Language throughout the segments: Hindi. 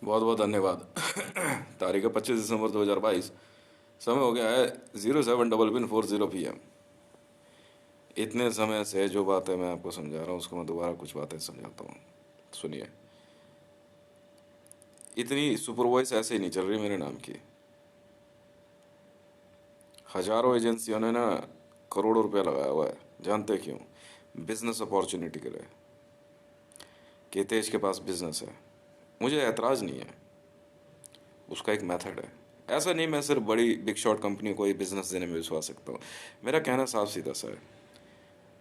बहुत बहुत धन्यवाद। तारीख है 25 दिसंबर 2022। समय हो गया है 07:00 PM। इतने समय से जो बातें मैं आपको समझा रहा हूँ उसको मैं दोबारा कुछ बातें समझाता हूँ। सुनिए। इतनी सुपर वॉइस ऐसे ही नहीं चल रही मेरे नाम की। हजारों एजेंसियों ने ना करोड़ों रुपया लगाया हुआ है। जानते क्यों? बिजनेस अपॉर्चुनिटी के लिए, कि तेज के पास बिजनेस है। मुझे एतराज़ नहीं है, उसका एक मेथड है। ऐसा नहीं मैं सिर्फ बड़ी बिग शॉट कंपनी को ही बिजनेस देने में विश्वास रखता हूँ। मेरा कहना साफ सीधा सा है।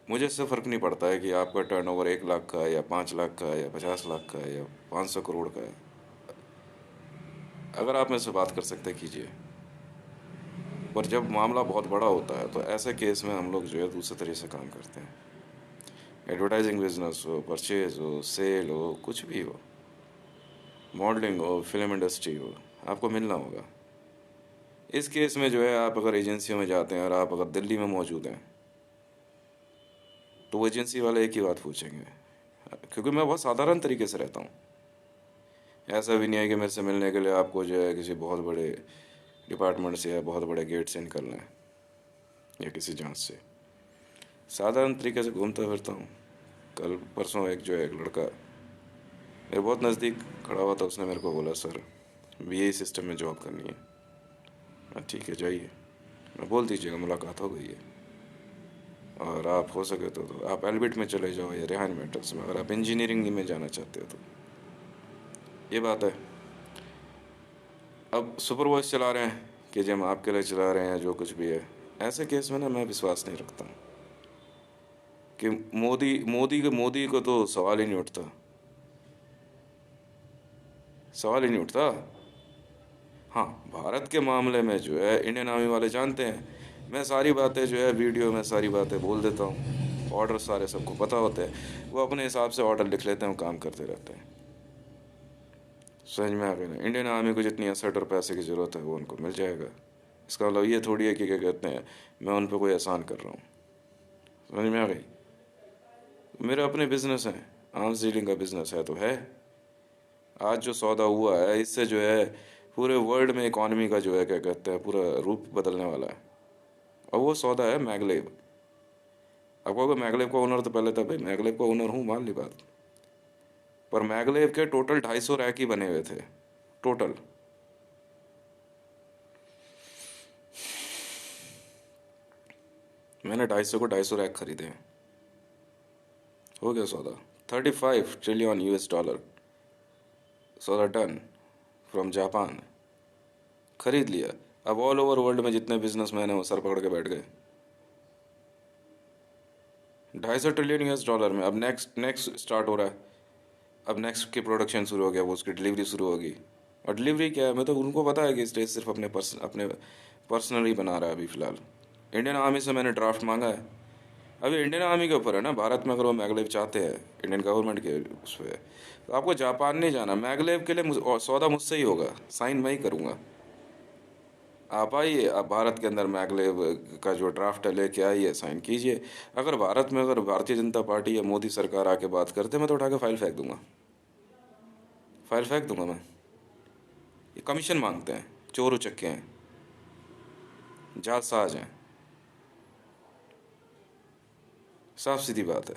मुझे इससे फ़र्क नहीं पड़ता है कि आपका टर्नओवर 1 लाख का है या 5 लाख का है या 50 लाख का है या 500 करोड़ का है। अगर आप मेरे से बात कर सकते हैं कीजिए। पर जब मामला बहुत बड़ा होता है तो ऐसे केस में हम लोग जो है दूसरे तरीके से काम करते हैं। एडवर्टाइजिंग बिजनेस हो, परचेज हो, सेल हो, कुछ भी हो, मॉडलिंग हो, फिल्म इंडस्ट्री हो, आपको मिलना होगा। इस केस में जो है आप अगर एजेंसियों में जाते हैं और आप अगर दिल्ली में मौजूद हैं तो वो एजेंसी वाले एक ही बात पूछेंगे, क्योंकि मैं बहुत साधारण तरीके से रहता हूँ। ऐसा भी नहीं है कि मेरे से मिलने के लिए आपको जो है किसी बहुत बड़े डिपार्टमेंट से या बहुत बड़े गेट से निकलना है या किसी जांच से। साधारण तरीके से घूमता फिरता हूँ। कल परसों एक जो है एक लड़का मेरे बहुत नज़दीक खड़ा हुआ था, उसने मेरे को बोला सर बीए सिस्टम में जॉब करनी है। मैं ठीक है जाइए, मैं बोल दीजिएगा मुलाकात हो गई है। और आप हो सके तो आप एल्बिट में चले जाओ या रेहान मेटल्स में, अगर आप इंजीनियरिंग में जाना चाहते हो तो। ये बात है। अब सुपर वॉइस चला रहे हैं कि जब हम आपके लिए चला रहे हैं जो कुछ भी है। ऐसे केस में ना मैं विश्वास नहीं रखता हूँ कि मोदी को तो सवाल ही नहीं उठता। सवाल ही नहीं उठता। हाँ, भारत के मामले में जो है इंडियन आर्मी वाले जानते हैं। मैं सारी बातें जो है वीडियो में सारी बातें बोल देता हूँ। ऑर्डर सारे सबको पता होते हैं, वो अपने हिसाब से ऑर्डर लिख लेते हैं, काम करते रहते हैं। समझ में आ गया ना? इंडियन आर्मी को जितनी असट और पैसे की ज़रूरत है वो उनको मिल जाएगा। इसका मतलब ये थोड़ी है कि क्या कहते हैं मैं उन पर कोई एहसान कर रहा हूँ। समझ में आ गई? मेरे अपने बिजनेस हैं, आर्म्स डीलिंग का बिजनेस है तो है। आज जो सौदा हुआ है इससे जो है पूरे वर्ल्ड में इकॉनमी का जो है क्या कहते हैं पूरा रूप बदलने वाला है। और वो सौदा है मैगलेव। अब कहोगे मैगलेव का ओनर तो पहले था। भाई मैगलेव का ओनर हूँ, मान ली बात। पर मैगलेव के टोटल 250 रैक ही बने हुए थे टोटल। मैंने 250 को 250 रैक खरीदे हैं। हो गया सौदा। 35 ट्रिलियन US डॉलर सौदा डन फ्रॉम जापान। खरीद लिया। अब ऑल ओवर वर्ल्ड में जितने बिजनेसमैन हैं वो सर पकड़ के बैठ गए। 250 ट्रिलियन US डॉलर में अब नेक्स्ट नेक्स्ट स्टार्ट हो रहा है। अब नेक्स्ट की प्रोडक्शन शुरू हो गया, वो उसकी डिलीवरी शुरू होगी। और डिलीवरी क्या है, मैं तो उनको पता है कि स्टेज सिर्फ अपने पर्सनल ही बना रहा है अभी फ़िलहाल। इंडियन आर्मी से मैंने ड्राफ्ट मांगा है। अभी इंडियन आर्मी के ऊपर है ना, भारत में अगर वो मैगलेव चाहते हैं इंडियन गवर्नमेंट के उस पर, तो आपको जापान नहीं जाना। मैगलेव के लिए और सौदा मुझसे ही होगा, साइन मैं ही करूँगा। आप आइए, आप भारत के अंदर मैगलेव का जो ड्राफ्ट है लेके आइए, साइन कीजिए। अगर भारत में अगर भारतीय जनता पार्टी या मोदी सरकार आके बात करते मैं तो उठा के फाइल फेंक दूंगा। फाइल फेंक दूंगा मैं। ये कमीशन मांगते हैं, चोर उचक्के हैं, जालसाज हैं। साफ सीधी बात है।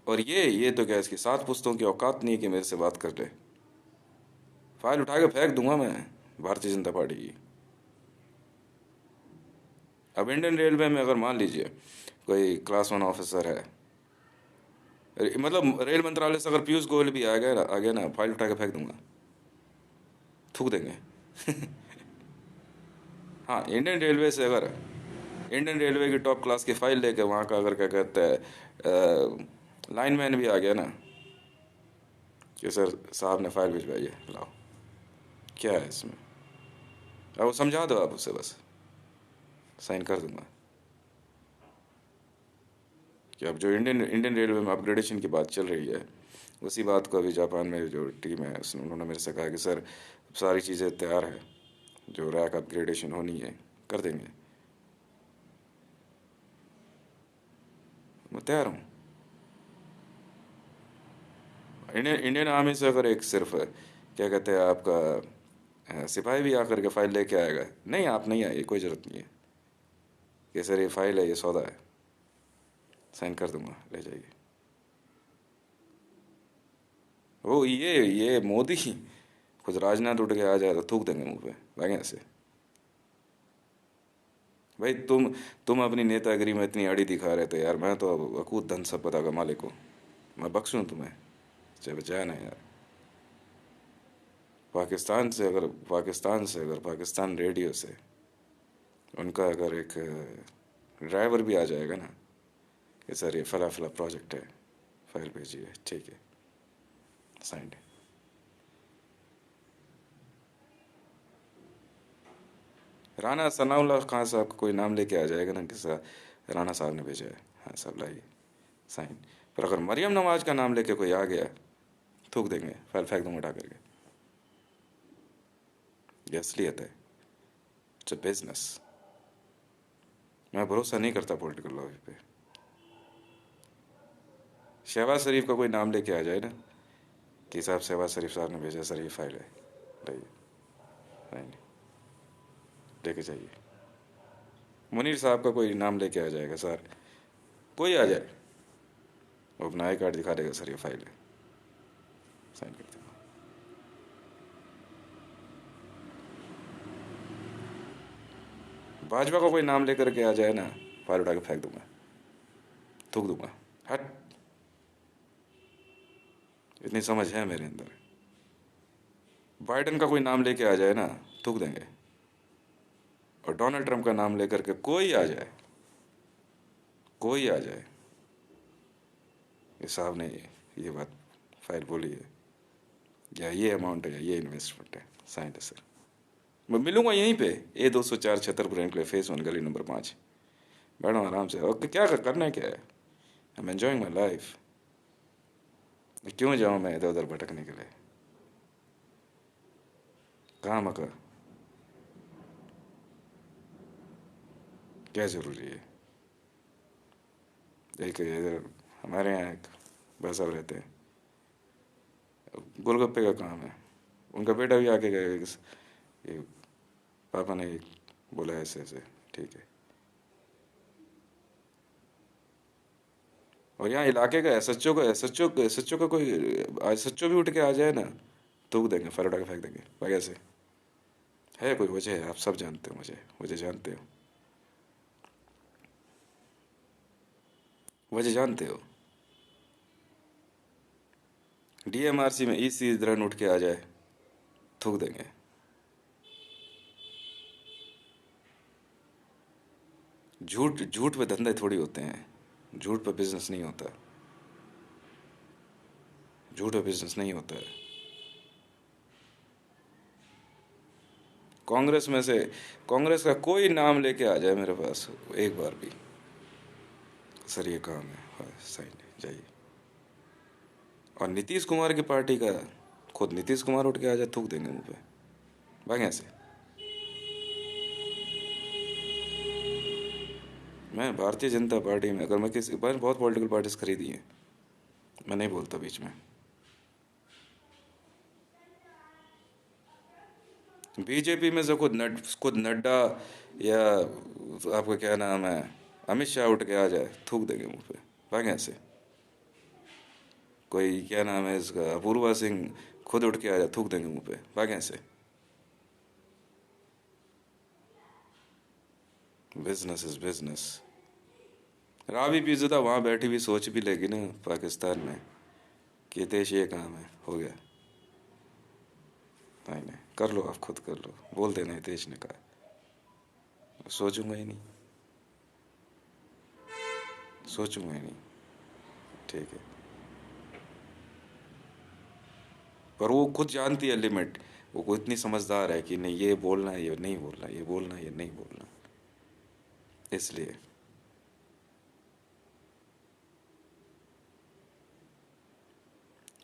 और ये तो क्या इसकी 7 पुश्तों की औकात नहीं है कि मेरे से बात कर ले। फाइल उठा के फेंक दूंगा मैं भारतीय जनता पार्टी की। अब इंडियन रेलवे में अगर मान लीजिए कोई क्लास 1 ऑफिसर है, मतलब रेल मंत्रालय से अगर पीयूष गोयल भी आ गया ना, फाइल उठा के फेंक दूंगा, थूक देंगे। हाँ, इंडियन रेलवे की टॉप क्लास की फाइल लेके वहाँ का अगर क्या कहते हैं लाइनमैन भी आ गया ना कि सर साहब ने फाइल भिजवाई है, लाओ, क्या है इसमें? अब वो समझा दो आप उसे, बस साइन कर दूंगा। कि अब जो इंडियन इंडियन रेलवे में अपग्रेडेशन की बात चल रही है, उसी बात को अभी जापान में जो टीम है उसने उन्होंने मेरे से कहा कि सर सारी चीज़ें तैयार है, जो रैक अपग्रेडेशन होनी है कर देंगे। मैं तैयार हूँ। इंडियन इंडियन आर्मी से अगर एक सिर्फ क्या कहते हैं आपका सिपाही भी आकर के फ़ाइल लेके आएगा, नहीं आप नहीं आइए, कोई ज़रूरत नहीं है, कि सर ये फ़ाइल है, ये सौदा है, साइन कर दूंगा, ले जाइए। वो ये मोदी खुद राजनाथ उठ के आ जाए तो थूक देंगे मुंह पे, भागे ऐसे। भाई तुम अपनी नेतागिरी में इतनी अड़ी दिखा रहे थे यार, मैं तो अब अकूत धन संपदा का मालिक हूँ, मैं बख्शूँ तुम्हें? जब जाए ना यार। पाकिस्तान रेडियो से उनका अगर एक ड्राइवर भी आ जाएगा ना कि सर ये फला फला प्रोजेक्ट है, फाइल भेजिए, ठीक है, साइंड। राणा सनाउल्लाह खान साहब का कोई नाम लेके आ जाएगा ना कि सर राणा साहब ने भेजा है, हाँ साहब लाइए, साइन। पर अगर मरियम नवाज का नाम लेके कोई आ गया, थूक देंगे, फाइल फेंक दूंगा उठा करके। ये असलियत है, इट्स अ बिजनेस। मैं भरोसा नहीं करता पॉलिटिकल लॉ पे। शहबाज शरीफ का कोई नाम लेके आ जाए ना कि साहब शहबाज शरीफ साहब ने भेजा, सर ये फाइल है, लाइए, नहीं लेके जाइए। मुनीर साहब का कोई नाम लेके आ जाएगा, सर कोई आ जाए, वो अपना आई कार्ड दिखा देगा, सर ये फाइल है, साइन कर देगा। भाजपा का कोई नाम लेकर के आ जाए ना, फाइल उठा के फेंक दूंगा, थूक दूंगा, हट। इतनी समझ है मेरे अंदर। बाइडन का कोई नाम लेके आ जाए ना, थूक देंगे। और डोनाल्ड ट्रंप का नाम लेकर के कोई आ जाए, कोई आ जाए, इस साहब ने ये बात फाइल बोली है, या ये अमाउंट है, या ये इन्वेस्टमेंट है, साइन है सर। मैं मिलूंगा यहीं पे, A204 छतरपुर एनक्लेव फेस 1 गली नंबर 5। बैठो आराम से, ओके क्या करना है, क्या है, I am enjoying my life. क्यों जाऊँ मैं इधर उधर भटकने के लिए, कहाँ मका, क्या ज़रूरी है। एक इधर हमारे यहाँ एक भाई साहब रहते हैं, गोलगप्पे का काम है, उनका बेटा भी आके गया कि ये पापा ने बोला ऐसे ऐसे, ठीक है। और यहाँ इलाके का एसएचओ का कोई एसएचओ भी उठ के आ जाए ना, थूक देंगे, फर उठा के फेंक देंगे, वजह से है कोई वजह है, आप सब जानते हो, मुझे वजह जानते हो, वजह जानते हो। डीएमआरसी में ईसी इधर उठ के आ जाए, थूक देंगे। झूठ झूठ पे धंधे थोड़ी होते हैं, झूठ पे बिजनेस नहीं होता, झूठ पे बिजनेस नहीं होता है। कांग्रेस में से कांग्रेस का कोई नाम लेके आ जाए मेरे पास एक बार भी, सर ये काम है, हाँ, सही नहीं, जाइए। और नीतीश कुमार की पार्टी का खुद नीतीश कुमार उठ के आ जाए, थूक देंगे मुंह पे, भागे ऐसे। मैं भारतीय जनता पार्टी में, अगर मैं किसी मैंने बहुत पॉलिटिकल पार्टीज खरीदी हैं, मैं नहीं बोलता बीच में। बीजेपी में से खुद नड्डा या आपका क्या नाम है अमित शाह उठ के आ जाए, थूक देंगे मुंह पे, भागे ऐसे। कोई क्या नाम है इसका अपूर्वा सिंह खुद उठ के आ जाए, थूक देंगे मुंह पे, भागे ऐसे। Business is business. राबी पीजुदा वहाँ बैठी भी सोच भी लेगी ना पाकिस्तान में कि देश ये काम है, हो गया, नहीं नहीं कर लो, आप खुद कर लो, बोल देना हितेश ने कहा, सोचूंगा ही नहीं, सोचूंगा ही नहीं, ठीक है। पर वो खुद जानती है लिमिट, वो इतनी समझदार है कि नहीं ये बोलना है, ये नहीं बोलना, ये बोलना है, ये नहीं बोलना, इसलिए।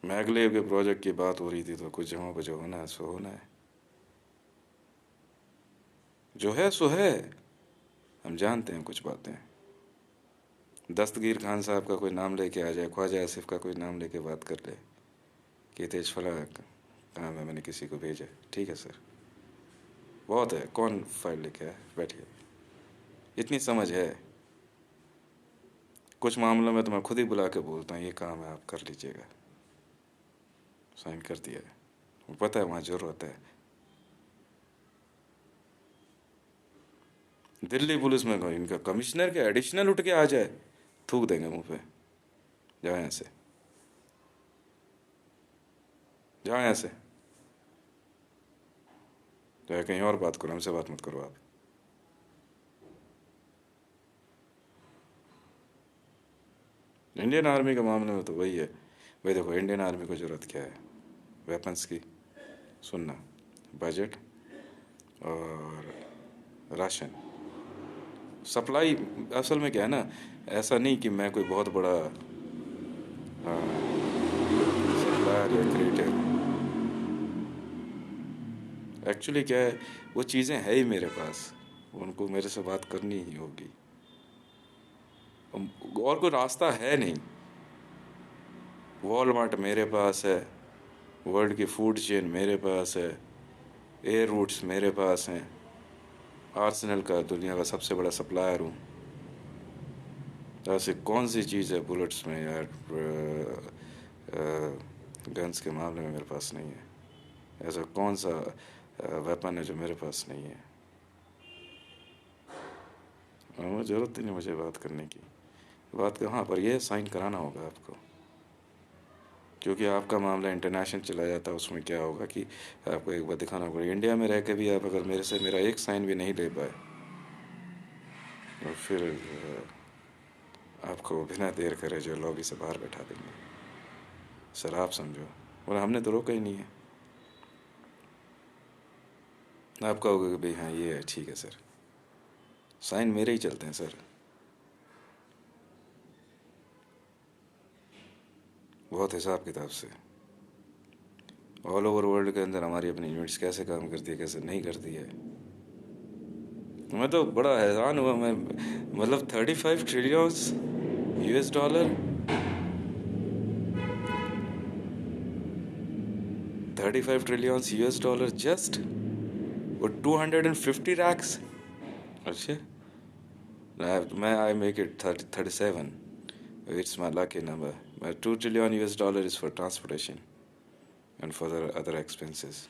मैगलेव के प्रोजेक्ट की बात हो रही थी तो कुछ जगहों पर जो होना है सो होना है, जो है सो है, हम जानते हैं कुछ बातें। दस्तगीर खान साहब का कोई नाम लेके आ जाए, ख्वाजा आसिफ का कोई नाम लेके बात कर ले कि तेज फला काम है, मैंने किसी को भेजा है। ठीक है सर, बहुत है, कौन फाइल लेके आए, बैठिए। इतनी समझ है। कुछ मामलों में तो मैं खुद ही बुला के बोलता हूँ ये काम है, आप कर लीजिएगा। साइन कर दिया है, वो पता है वहाँ ज़रूरत है। दिल्ली पुलिस में इनका कमिश्नर के एडिशनल उठ के आ जाए, थूक देंगे मुंह पे। जाओ यहाँ से, जाओ यहाँ से, जाए कहीं और बात करो, हमसे बात मत करो आप। इंडियन आर्मी के मामले में तो वही है भाई। देखो इंडियन आर्मी को ज़रूरत क्या है, वेपन्स की, सुनना, बजट और राशन सप्लाई। असल में क्या है ना, ऐसा नहीं कि मैं कोई बहुत बड़ा सप्लायर या क्रिएटर। एक्चुअली क्या है, वो चीज़ें है ही मेरे पास, उनको मेरे से बात करनी ही होगी, और कोई रास्ता है नहीं। वॉलमार्ट मेरे पास है, वर्ल्ड की फूड चेन मेरे पास है, एयर रूट्स मेरे पास हैं, आर्सेनल का दुनिया का सबसे बड़ा सप्लायर हूँ। ऐसी कौन सी चीज़ है बुलेट्स में यार, गन्स के मामले में मेरे पास नहीं है। ऐसा कौन सा वेपन है जो मेरे पास नहीं है। मुझे ज़रूरत ही नहीं मुझे बात करने की, बात हाँ, पर यह साइन कराना होगा आपको, क्योंकि आपका मामला इंटरनेशनल चला जाता है। उसमें क्या होगा कि आपको एक बार दिखाना पड़ेगा, इंडिया में रह के भी आप अगर मेरे से मेरा एक साइन भी नहीं ले पाए तो फिर आपको बिना देर करे जो लॉबी से बाहर बैठा देंगे। सर आप समझो, और हमने तो रोका ही नहीं है। आप कहोगे कि भाई हाँ ये है, ठीक है सर, साइन मेरे ही चलते हैं सर। बहुत हिसाब किताब से, ऑल ओवर वर्ल्ड के अंदर हमारी अपनी यूनिट्स कैसे काम करती है, कैसे नहीं करती है। मैं तो बड़ा हैरान हुआ, मैं मतलब 35 trillion US dollar, 35 trillion US dollar just, और 250 रैक्स। अच्छा, मैं I make it 37, it's my lucky number. 2 trillion US dollar is for transportation and for other expenses.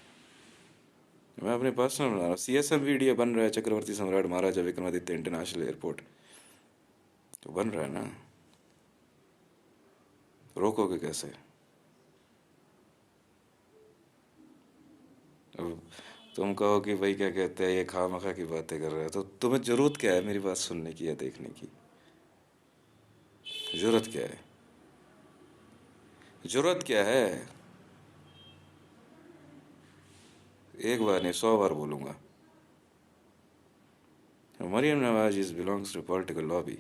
मैं अपने पर्सनल बना रहा हूँ। CSMVDA बन रहा है, चक्रवर्ती सम्राट महाराजा विक्रमादित्य इंटरनेशनल एयरपोर्ट, तो बन रहा है ना, रोकोगे कैसे। अब तुम कहो कि भाई क्या कहते हैं ये खामखा की बातें कर रहे हो, तो तुम्हें जरूरत क्या है मेरी बात सुनने की या देखने की, जरूरत क्या है, जरूरत क्या है। एक बार नहीं 100 बार बोलूंगा, Maryam Nawaz is belongs to political lobby.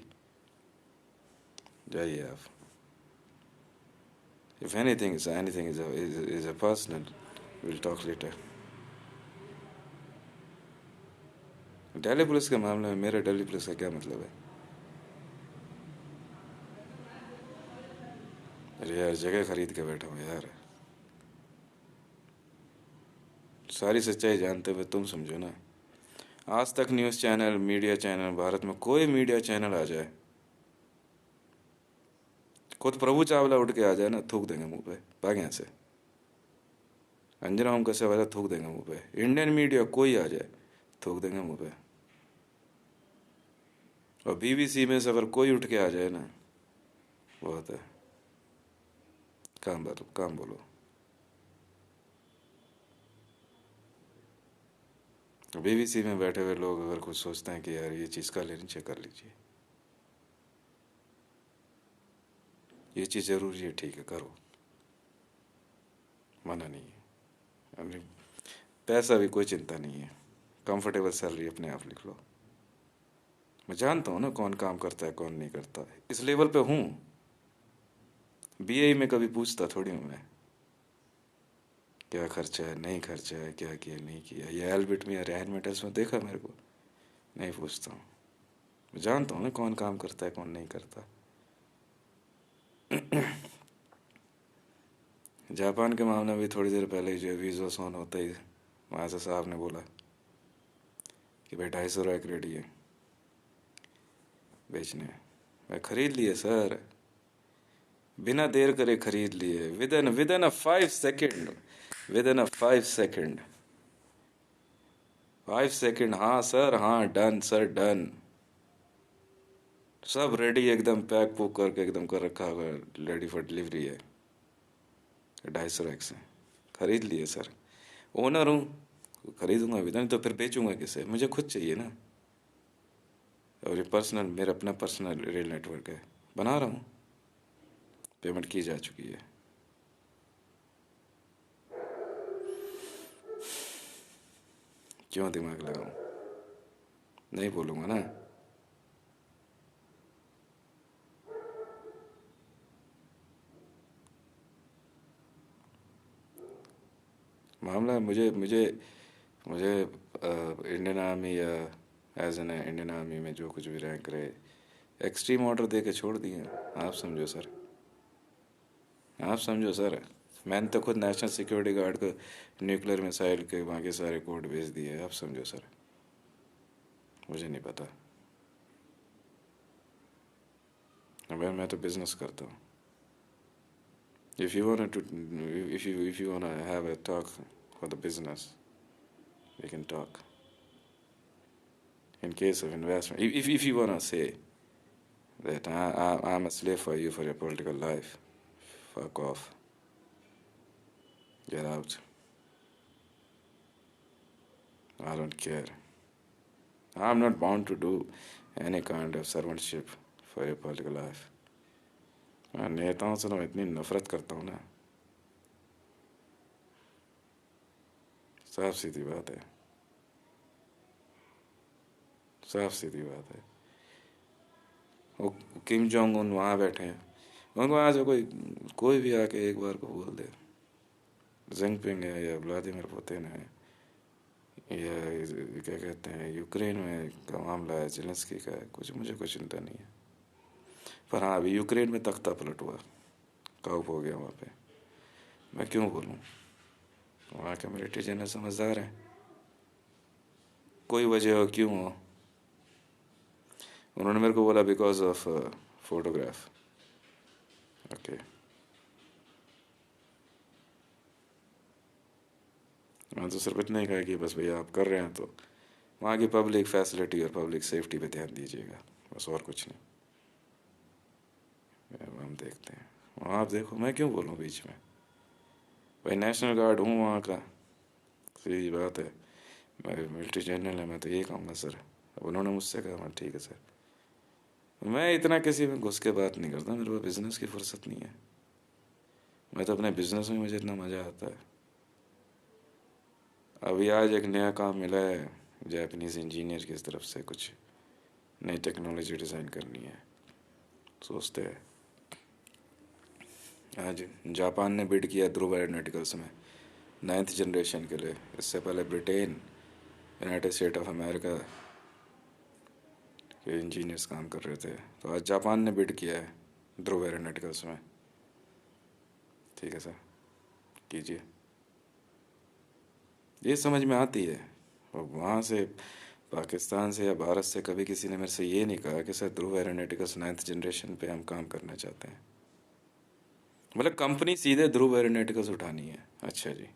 जाइए आप, if anything is a personal, will talk later. Delhi police के मामले में मेरे दिल्ली पुलिस का क्या मतलब है। अरे यार जगह खरीद के बैठा हूँ यार, सारी सच्चाई जानते हुए तुम समझो ना। आज तक news channel, media channel, Bharat में कोई मीडिया चैनल आ जाए, खुद प्रभु चावला उठ के आ जाए ना, थूक देंगे मुंह पे, भाग यहाँ से। अंजना ओम कश्यप वाला थूक देंगे मुंह पे। इंडियन मीडिया कोई आ जाए, थूक देंगे मुंह पे। और BBC में से अगर कोई उठ के आ जाए ना, बहुत है, काम बोलो, काम बोलो। BBC में बैठे हुए लोग अगर कुछ सोचते हैं कि यार ये चीज़ कर लेनी चाहिए, कर लीजिए, ये चीज़ ज़रूरी है, ठीक है करो, मना नहीं है। अभी पैसा भी कोई चिंता नहीं है, कंफर्टेबल सैलरी अपने आप लिख लो। मैं जानता हूँ ना कौन काम करता है कौन नहीं करता है, इस लेवल पे हूँ। BAE में कभी पूछता थोड़ी हूँ मैं क्या खर्चा है, नहीं खर्चा है, क्या किया नहीं किया, ये एल्बिट में या रैन मेटल्स में देखा मेरे को, नहीं पूछता हूँ। मैं जानता हूँ ना कौन काम करता है कौन नहीं करता। जापान के मामले में भी थोड़ी देर पहले ही जो है वीज़ा ऑन होता ही वहाँ से साहब ने बोला कि भाई 250 रुपये क्रेडिट है बेचने। मैं ख़रीद लिए सर, बिना देर करे ख़रीद लिए, with in a 5 second, with in a 5 second, 5 second. हाँ सर, हाँ, डन सर, डन, सब रेडी, एकदम पैक पुक करके एकदम कर रखा हुआ, रेडी फॉर डिलीवरी है। 250 से खरीद लिए सर, ओनर हूँ, खरीदूंगा भी नहीं तो फिर बेचूंगा किसे, मुझे खुद चाहिए ना। और ये पर्सनल, मेरा अपना पर्सनल रेल नेटवर्क है, बना रहा हूँ, पेमेंट की जा चुकी है। क्यों दिमाग लगाऊं, नहीं बोलूँगा ना। मामला मुझे मुझे मुझे इंडियन आर्मी या एज एन इंडियन आर्मी में जो कुछ भी रैंक रहे, एक्सट्रीम ऑर्डर दे के छोड़ दिए। आप समझो सर, आप समझो सर, मैंने तो खुद नेशनल सिक्योरिटी गार्ड को न्यूक्लियर मिसाइल के वहाँ के सारे कोड भेज दिए। आप समझो सर, मुझे नहीं पता, मैं तो बिजनेस करता हूँ। If you wanna to, if you wanna have a talk for the business, we can talk. In case of investment, if you wanna say that I'm a slave for you for your political life, fuck off, get out. I don't care. I'm not bound to do any kind of servantship for your political life. मैं नेताओं से तो इतनी नफरत करता हूँ ना, साफ सीधी बात है, साफ सीधी बात है। वो किम जोंग उन वहाँ बैठे हैं, उनको वहाँ से कोई कोई भी आके एक बार को बोल दे, जिनपिंग है या व्लादिमीर पुतिन है या क्या कहते हैं यूक्रेन में का मामला है, जेलेंस्की का है, कुछ चिंता नहीं है। पर हाँ, अभी यूक्रेन में तख्ता पलट हुआ, काउप हो गया वहाँ पे। मैं क्यों बोलूँ, वहाँ के मिलिट्री जनरल समझदार हैं, कोई वजह हो क्यों हो। उन्होंने मेरे को बोला बिकॉज ऑफ फोटोग्राफ। ओके, मैं तो सिर्फ इतना ही कहा कि बस भैया आप कर रहे हैं तो वहाँ की पब्लिक फैसिलिटी और पब्लिक सेफ्टी पे ध्यान दीजिएगा, बस, और कुछ नहीं। अब हम देखते हैं, वहाँ आप देखो, मैं क्यों बोलूँ बीच में, भाई नेशनल गार्ड हूँ वहाँ का, सीधी बात है, मैं मिलिट्री जनरल है, मैं तो यही कहूँगा सर। अब उन्होंने मुझसे कहा, मैं ठीक है सर, मैं इतना किसी में घुस के बात नहीं करता, मेरे पास बिजनेस की फुर्सत नहीं है, मैं तो अपने बिजनेस में मुझे इतना मज़ा आता है। अभी आज एक नया काम मिला है, जापानीज़ इंजीनियर की तरफ से कुछ नई टेक्नोलॉजी डिज़ाइन करनी है, सोचते हैं। आज जापान ने बिड किया ध्रुव एरोनॉटिकल्स में 9th जनरेशन के लिए, इससे पहले Britain, United state of America के इंजीनियर्स काम कर रहे थे, तो आज जापान ने बिड किया है ध्रुव एरोनॉटिकल्स में। ठीक है सर, कीजिए, ये समझ में आती है। और वहाँ से पाकिस्तान से या भारत से कभी किसी ने मेरे से ये नहीं कहा कि सर ध्रुव एरोनॉटिकल्स 9th जनरेशन पे हम काम करना चाहते हैं, मतलब कंपनी सीधे ध्रुव एरोनॉटिकल्स उठानी है। अच्छा जी,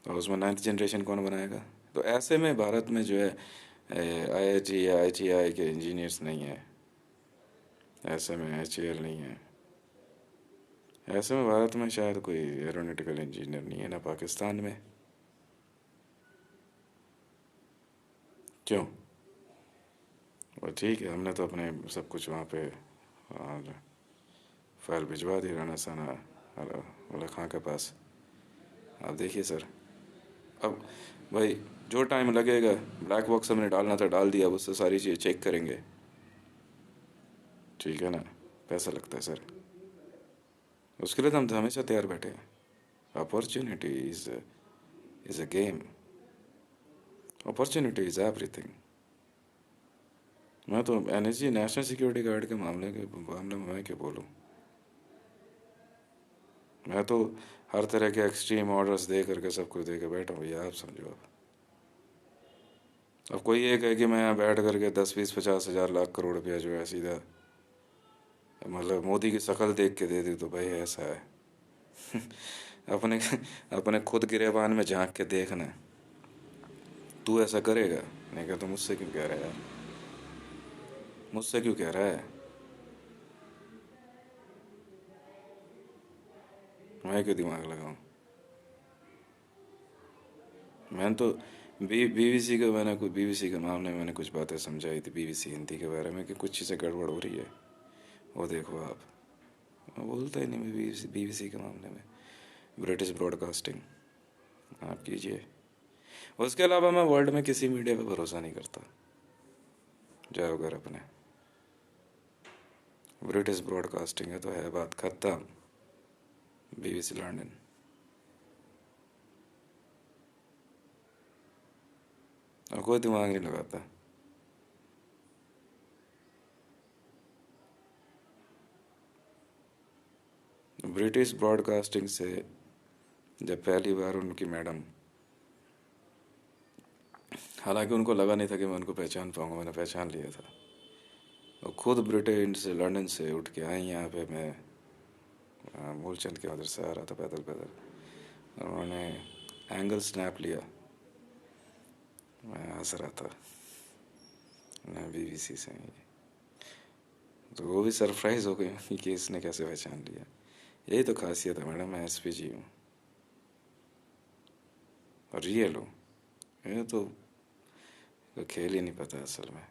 और उसमें 9th जनरेशन कौन बनाएगा। तो ऐसे में भारत में जो है IIT या ITI के इंजीनियर्स नहीं है, ऐसे में HAL नहीं है, ऐसे में भारत में शायद कोई एरोनॉटिकल इंजीनियर नहीं है, ना पाकिस्तान में। क्यों, वो ठीक है, हमने तो अपने सब कुछ वहाँ पे फाइल भिजवा दी राना साना वाला खां के पास। आप देखिए सर, अब भाई जो टाइम लगेगा, ब्लैक बॉक्स हमने डालना था डाल दिया, अब उससे सारी चीज़ें चेक करेंगे, ठीक है ना, पैसा लगता है सर, उसके लिए तो हम हमेशा तैयार बैठे हैं। Opportunity is a game, opportunity is everything. मैं तो NSG नेशनल सिक्योरिटी गार्ड के मामले में मैं क्या बोलूँ, मैं तो हर तरह के एक्सट्रीम ऑर्डर्स दे करके सब कुछ दे के बैठा हूँ भैया, आप समझो। अब कोई ये कहे कि मैं यहाँ बैठ करके 10 20 50 हज़ार लाख करोड़ रुपया जो है सीधा मतलब मोदी की शक्ल देख के दे दी, तो भाई ऐसा है। अपने अपने खुद गिरेबान में झांक के देखना है। तू ऐसा करेगा? नहीं कहा तो मुझसे क्यों कह रहा है यार, मुझसे क्यों कह रहा है? मैं क्यों दिमाग लगाऊं? मैंने तो बीबीसी के मैंने कुछ बीबीसी के मामले में मैंने कुछ बातें समझाई थी बीबीसी हिंदी के बारे में कि कुछ चीज़ें गड़बड़ हो रही है। वो देखो आप। मैं बोलता ही नहीं मैं बीबीसी के मामले में। ब्रिटिश ब्रॉडकास्टिंग आप कीजिए। उसके अलावा मैं वर्ल्ड में किसी मीडिया पे भरोसा नहीं करता। जाओ घर अपने। ब्रिटिश ब्रॉडकास्टिंग है तो है बात खत्म। BBC London. और कोई दिमाग नहीं लगाता। ब्रिटिश ब्रॉडकास्टिंग से जब पहली बार उनकी मैडम, हालांकि उनको लगा नहीं था कि मैं उनको पहचान पाऊंगा, मैंने पहचान लिया था। वो खुद ब्रिटेन से लंदन से उठ के आई यहाँ पे। मैं मूलचंद के उधर से आ रहा था पैदल पैदल। उन्होंने एंगल स्नैप लिया। मैं हंस रहा था। मैं बीबीसी से ही। तो वो भी सरप्राइज हो गई कि इसने कैसे पहचान लिया। यही तो खासियत है मैडम, मैं एसपीजी हूँ और रियल हूँ। ये तो खेल ही नहीं पता असल में।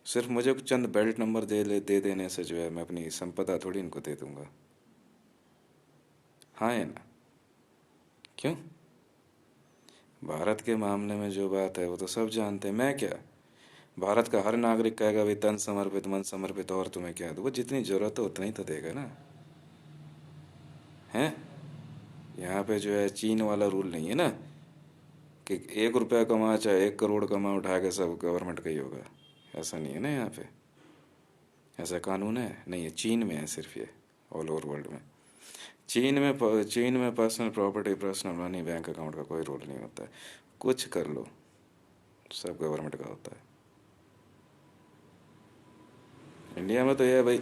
सिर्फ मुझे चंद बेल्ट नंबर दे देने से जो है मैं अपनी संपदा थोड़ी इनको दे दूंगा। हाँ है ना? क्यों? भारत के मामले में जो बात है वो तो सब जानते हैं। मैं क्या, भारत का हर नागरिक कहेगा भाई तन समर्पित मन समर्पित, और तुम्हें क्या दूँ? वो जितनी जरूरत है उतना ही तो देगा ना। हैं? यहाँ पे जो है चीन वाला रूल नहीं है ना कि 1 रुपया कमा चाहे 1 करोड़ कमा उठा के सब गवर्नमेंट का ही होगा। ऐसा नहीं है ना यहाँ पे। ऐसा कानून है नहीं है, चीन में है सिर्फ ये। ऑल ओवर वर्ल्ड में चीन में personal property personal money bank account का कोई रोल नहीं होता है। कुछ कर लो सब गवर्नमेंट का होता है। इंडिया में तो ये है भाई,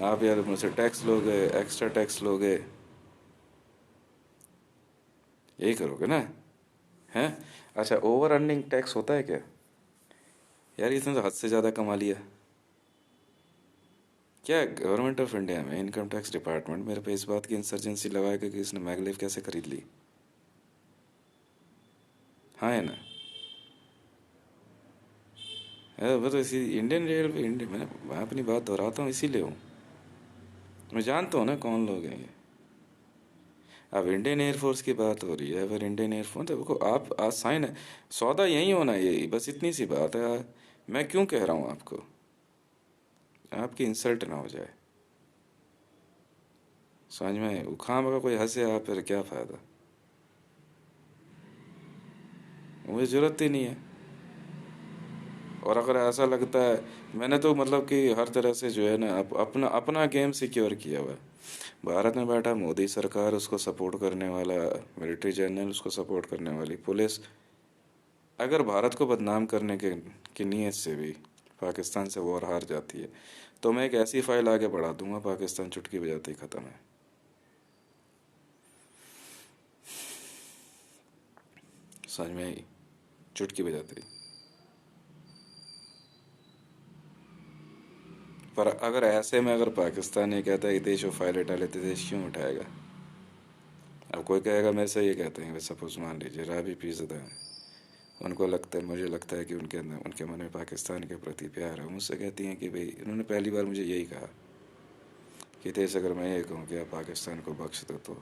आप यार मुझसे टैक्स लोगे, एक्स्ट्रा टैक्स लोगे, यही करोगे ना? हैं? अच्छा, ओवर अर्निंग टैक्स होता है क्या? यार इसने तो हद से ज़्यादा कमा लिया। क्या गवर्नमेंट ऑफ इंडिया में इनकम टैक्स डिपार्टमेंट मेरे पे इस बात की इंसर्जेंसी लगाएगा कि इसने मैगलेव कैसे खरीद ली? हाँ है ना? है वो तो इसी इंडियन रेलवे इंडियन, मैं अपनी बात दोहराता हूँ इसीलिए हूँ। मैं जानता हूँ ना कौन लोग हैं ये। अब इंडियन एयरफोर्स की बात हो रही है, अगर इंडियन एयरफोर्स देखो आप आज साइन है, सौदा यही होना है, यही बस इतनी सी बात है। मैं क्यों कह रहा हूँ आपको, आपकी इंसल्ट ना हो जाए। समझ में उखाम का कोई हंसे आप फिर क्या फ़ायदा? मुझे ज़रूरत ही नहीं है। और अगर ऐसा लगता है, मैंने तो मतलब कि हर तरह से जो है ना अपना अपना गेम सिक्योर किया हुआ है। भारत में बैठा मोदी सरकार, उसको सपोर्ट करने वाला मिलिट्री जनरल, उसको सपोर्ट करने वाली पुलिस, अगर भारत को बदनाम करने के की नीयत से भी पाकिस्तान से वॉर हार जाती है तो मैं एक ऐसी फाइल आगे बढ़ा दूंगा, पाकिस्तान चुटकी बजाते ही ख़त्म है। समझ में आई? चुटकी बजाते ही। पर अगर ऐसे में अगर पाकिस्तान ये कहता है कि देश वो फाइल उठा लेते, देश क्यों उठाएगा? अब कोई कहेगा मेरे से ये कहते हैं, सपोज मान लीजिए राबी पीज़दा है, उनको लगता है, मुझे लगता है कि उनके अंदर उनके मन में पाकिस्तान के प्रति प्यार है। मुझसे कहती हैं कि भाई, उन्होंने पहली बार मुझे यही कहा कि देश अगर मैं ये कहूँ कि आप पाकिस्तान को बख्श दो तो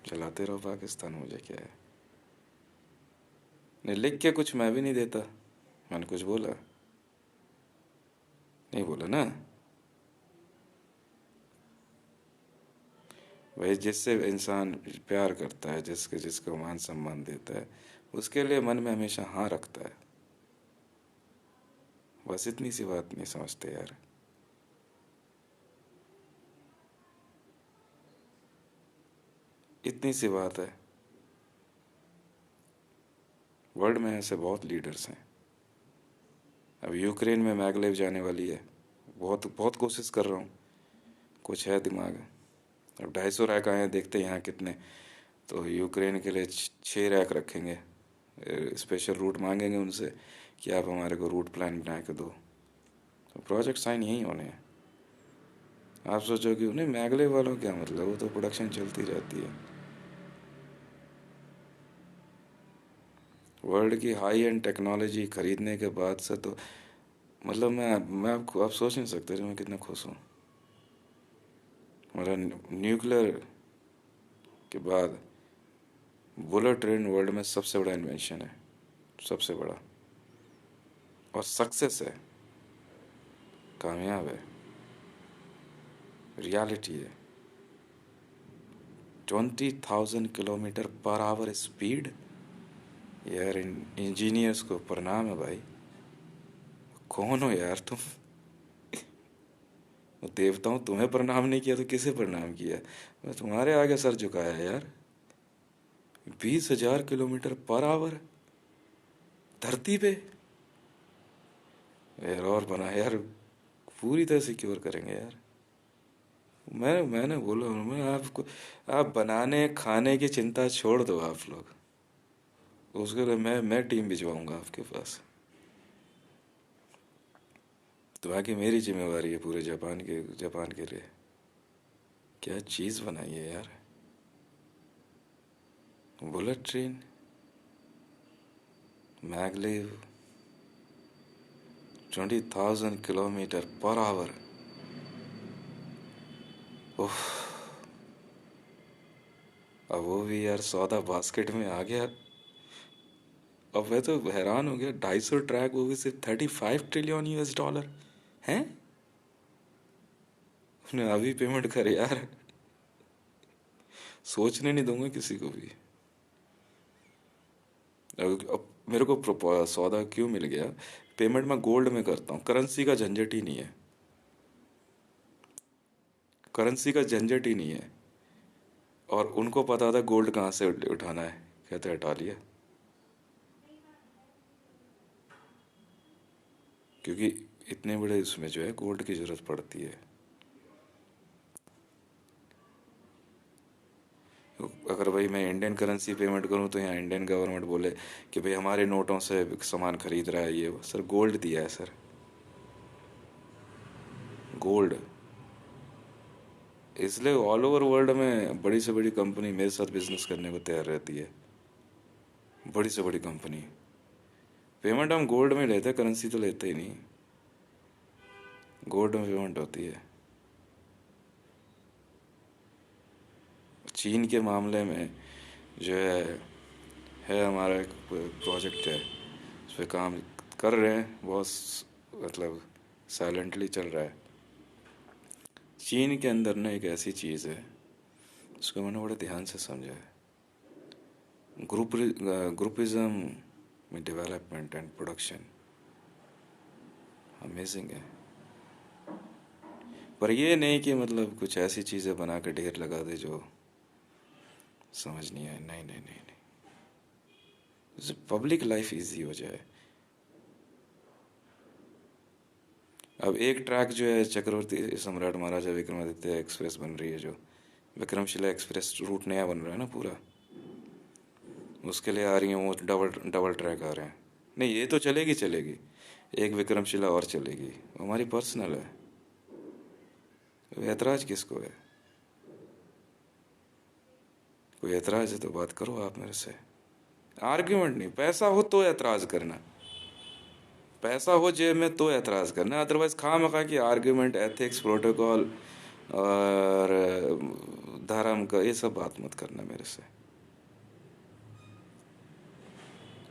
चलाते रहो पाकिस्तान, मुझे क्या है। नहीं लिख के कुछ मैं भी नहीं देता। मैंने कुछ बोला? नहीं बोला ना। भाई जिससे इंसान प्यार करता है, जिसके जिसको मान सम्मान देता है, उसके लिए मन में हमेशा हाँ रखता है। बस इतनी सी बात नहीं समझते यार। इतनी सी बात है। वर्ल्ड में ऐसे बहुत लीडर्स हैं। अब यूक्रेन में मैगलेव जाने वाली है। बहुत बहुत कोशिश कर रहा हूँ, कुछ है दिमाग। अब 250 रैक आए हैं, देखते हैं यहाँ कितने। तो यूक्रेन के लिए 6 रैक रखेंगे। स्पेशल रूट मांगेंगे उनसे कि आप हमारे को रूट प्लान बना के दो। तो प्रोजेक्ट साइन यहीं होने हैं। आप सोचो कि उन्हें मैगले वालों क्या मतलब, वो तो प्रोडक्शन चलती रहती है। वर्ल्ड की हाई एंड टेक्नोलॉजी खरीदने के बाद से तो मतलब मैं आपको आप सोच नहीं सकते मैं कितना खुश हूँ। मेरा न्यूक्लियर के बाद बुलेट ट्रेन वर्ल्ड में सबसे बड़ा इन्वेंशन है, सबसे बड़ा, और सक्सेस है, कामयाब है, रियलिटी है। 20,000 किलोमीटर पर आवर स्पीड। यार इंजीनियर्स को प्रणाम है भाई। कौन हो यार तुम? वो देवताओं तुम्हें प्रणाम नहीं किया तो किसे प्रणाम किया? मैं तुम्हारे आगे सर झुकाया यार। 20,000 किलोमीटर पर आवर धरती पे। यार और बना यार, पूरी तरह सिक्योर करेंगे यार। मैंने बोला मैं आपको, आप बनाने खाने की चिंता छोड़ दो आप लोग। उसके लिए मैं टीम भिजवाऊंगा आपके पास। तो बाकी मेरी जिम्मेवारी है पूरे जापान के लिए। क्या चीज़ बनाई है यार, bullet train, maglev, 20,000 kilometre per hour. Oh, अब वो भी यार सौदा बास्केट में आ गया। अब मैं तो हैरान हो गया, 250 ट्रैक, वो भी सिर्फ 35 ट्रिलियन US डॉलर हैं। उन्हें अभी पेमेंट कर यार, सोचने नहीं दूंगा किसी को भी। अब मेरे को सौदा क्यों मिल गया? पेमेंट मैं गोल्ड में करता हूँ, करेंसी का झंझट ही नहीं है, करेंसी का झंझट ही नहीं है। और उनको पता था गोल्ड कहाँ से उठाना है, कहते हटा लिया। क्योंकि इतने बड़े उसमें जो है गोल्ड की ज़रूरत पड़ती है। अगर भाई मैं इंडियन करेंसी पेमेंट करूं तो यहाँ इंडियन गवर्नमेंट बोले कि भाई हमारे नोटों से सामान खरीद रहा है ये वो। सर गोल्ड दिया है सर, गोल्ड। इसलिए ऑल ओवर वर्ल्ड में बड़ी से बड़ी कंपनी मेरे साथ बिजनेस करने को तैयार रहती है। बड़ी से बड़ी कंपनी। पेमेंट हम गोल्ड में लेते हैं, करेंसी तो लेते ही नहीं, गोल्ड में पेमेंट होती है। चीन के मामले में जो है हमारा एक प्रोजेक्ट है, उस पर काम कर रहे हैं बहुत, मतलब साइलेंटली चल रहा है। चीन के अंदर ना एक ऐसी चीज़ है, उसको मैंने बड़े ध्यान से समझा है। ग्रुपिज्म में डेवलपमेंट एंड प्रोडक्शन अमेजिंग है। पर ये नहीं कि मतलब कुछ ऐसी चीज़ें बना के ढेर लगा दे जो समझ नहीं आए। नहीं नहीं नहीं नहीं, उससे पब्लिक लाइफ इजी हो जाए। अब एक ट्रैक जो है चक्रवर्ती सम्राट महाराजा विक्रमादित्य एक्सप्रेस बन रही है, जो विक्रमशिला एक्सप्रेस रूट नया बन रहा है ना पूरा, उसके लिए आ रही हैं वो डबल डबल ट्रैक आ रहे हैं। नहीं ये तो चलेगी चलेगी, एक विक्रमशिला और चलेगी, वो हमारी पर्सनल है। तो ऐतराज़ किसको है? कोई ऐतराज़ है तो बात करो आप मेरे से। आर्ग्यूमेंट नहीं, पैसा हो तो ऐतराज़ करना, पैसा हो जेब में तो ऐतराज़ करना। अदरवाइज खामखा की आर्ग्यूमेंट, एथिक्स, प्रोटोकॉल और धर्म का ये सब बात मत करना मेरे से।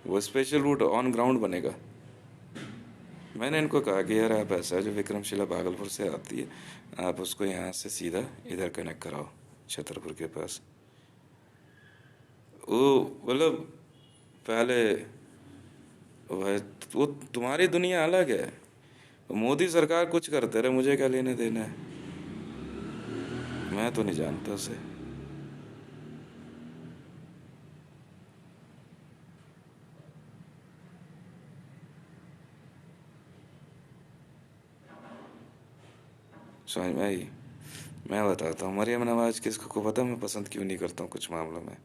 वो स्पेशल रूट ऑन ग्राउंड बनेगा। मैंने इनको कहा कि यार आप ऐसा, जो विक्रमशिला भागलपुर से आती है आप उसको यहाँ से सीधा इधर कनेक्ट कराओ छतरपुर के पास। वो मतलब पहले वह, वो तुम्हारी दुनिया अलग है। मोदी सरकार कुछ करते रहे, मुझे क्या लेने देना है, मैं तो नहीं जानता उसे। समझ में आई? मैं बताता हूँ, मरियम नवाज किसको को पता मैं पसंद क्यों नहीं करता हूँ कुछ मामलों में।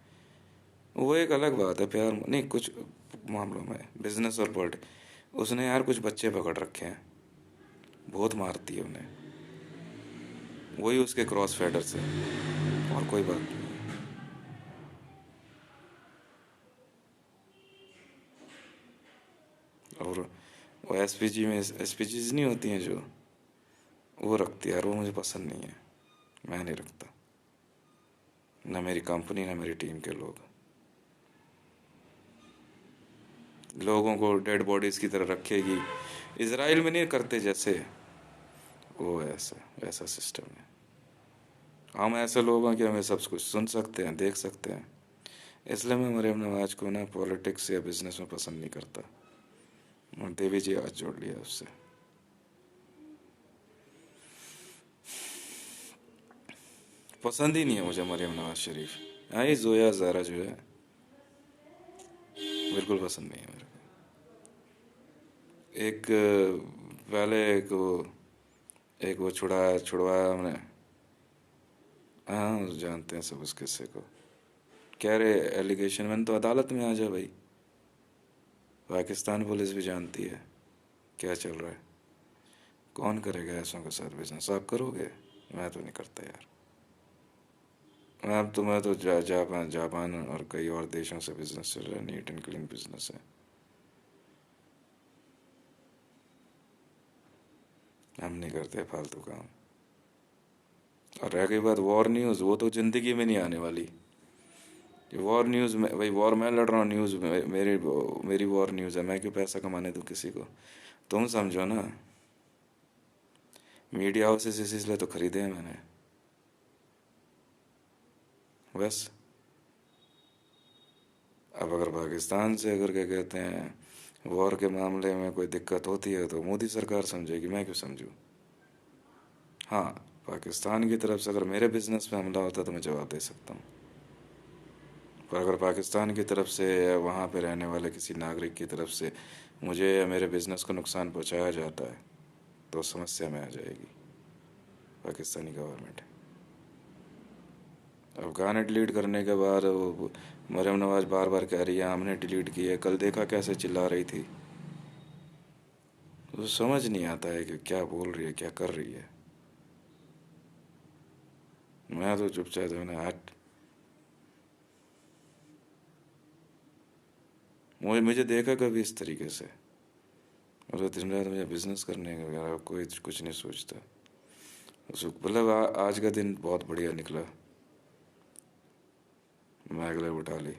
वो एक अलग बात है, प्यार नहीं, कुछ मामलों में बिजनेस और पॉलिटिक्स उसने यार कुछ बच्चे पकड़ रखे हैं, बहुत मारती है उन्हें, वही उसके क्रॉस फेडर से, और कोई बात नहीं। और वो एसपीजी में एसपीजीज नहीं होती हैं जो, वो रखती है यार, वो मुझे पसंद नहीं है, मैं नहीं रखता, ना मेरी कंपनी ना मेरी टीम के लोग। लोगों को डेड बॉडीज की तरह रखेगी, इसराइल में नहीं करते जैसे, वो ऐसा वैसा सिस्टम है। हम ऐसे लोग हैं कि हमें सब कुछ सुन सकते हैं, देख सकते हैं, इसलिए मैं मरियम नवाज को ना पॉलिटिक्स या बिजनेस में पसंद नहीं करता। और देवी जी आज जोड़ लिया उससे। पसंद ही नहीं है मुझे मरियम नवाज शरीफ। हाँ, ये जोया ज़ारा जो है बिल्कुल पसंद नहीं है मेरे को। एक पहले एक वो छुड़वाया हमने। हाँ जानते हैं सब उस किस्से को। कह रहे एलिगेशन, मैंने तो अदालत में आ जा भाई। पाकिस्तान पुलिस भी जानती है क्या चल रहा है। कौन करेगा ऐसों के साथ बिजनेस, आप करोगे? मैं तो नहीं करता यार। मैं तो जापान जापान और कई और देशों से बिजनेस चल रहा है, नीट एंड क्लीन बिजनेस है। हम नहीं करते फालतू काम। और रह गई बात वॉर न्यूज़, वो तो ज़िंदगी में नहीं आने वाली। ये वॉर न्यूज़ में भाई, वॉर मैं लड़ रहा हूँ, न्यूज़ में मेरी मेरी वॉर न्यूज़ है, मैं क्यों पैसा कमाने दूँ किसी को? तुम समझो ना। मीडिया हाउसेस इसलिए तो खरीदे हैं मैंने, बस। अब अगर पाकिस्तान से अगर क्या कहते हैं वॉर के मामले में कोई दिक्कत होती है तो मोदी सरकार समझेगी, मैं क्यों समझूँ? हाँ, पाकिस्तान की तरफ से अगर मेरे बिजनेस पे हमला होता तो मैं जवाब दे सकता हूँ। पर अगर पाकिस्तान की तरफ से या वहाँ पे रहने वाले किसी नागरिक की तरफ से मुझे या मेरे बिजनेस को नुकसान पहुँचाया जाता है तो समस्या में आ जाएगी पाकिस्तानी गवर्नमेंट। अब गाने डिलीट करने के बाद वो मरियम नवाज बार बार कह रही है हमने डिलीट किए, कल देखा कैसे चिल्ला रही थी। तो समझ नहीं आता है कि क्या बोल रही है, क्या कर रही है। मैं तो चुपचाप जो है ना हट। मुझे देखा कभी इस तरीके से, और वो दिन रात मुझे बिजनेस करने का कोई कुछ नहीं सोचता। मतलब आज का दिन बहुत बढ़िया निकला। मैं अगले उठा ली,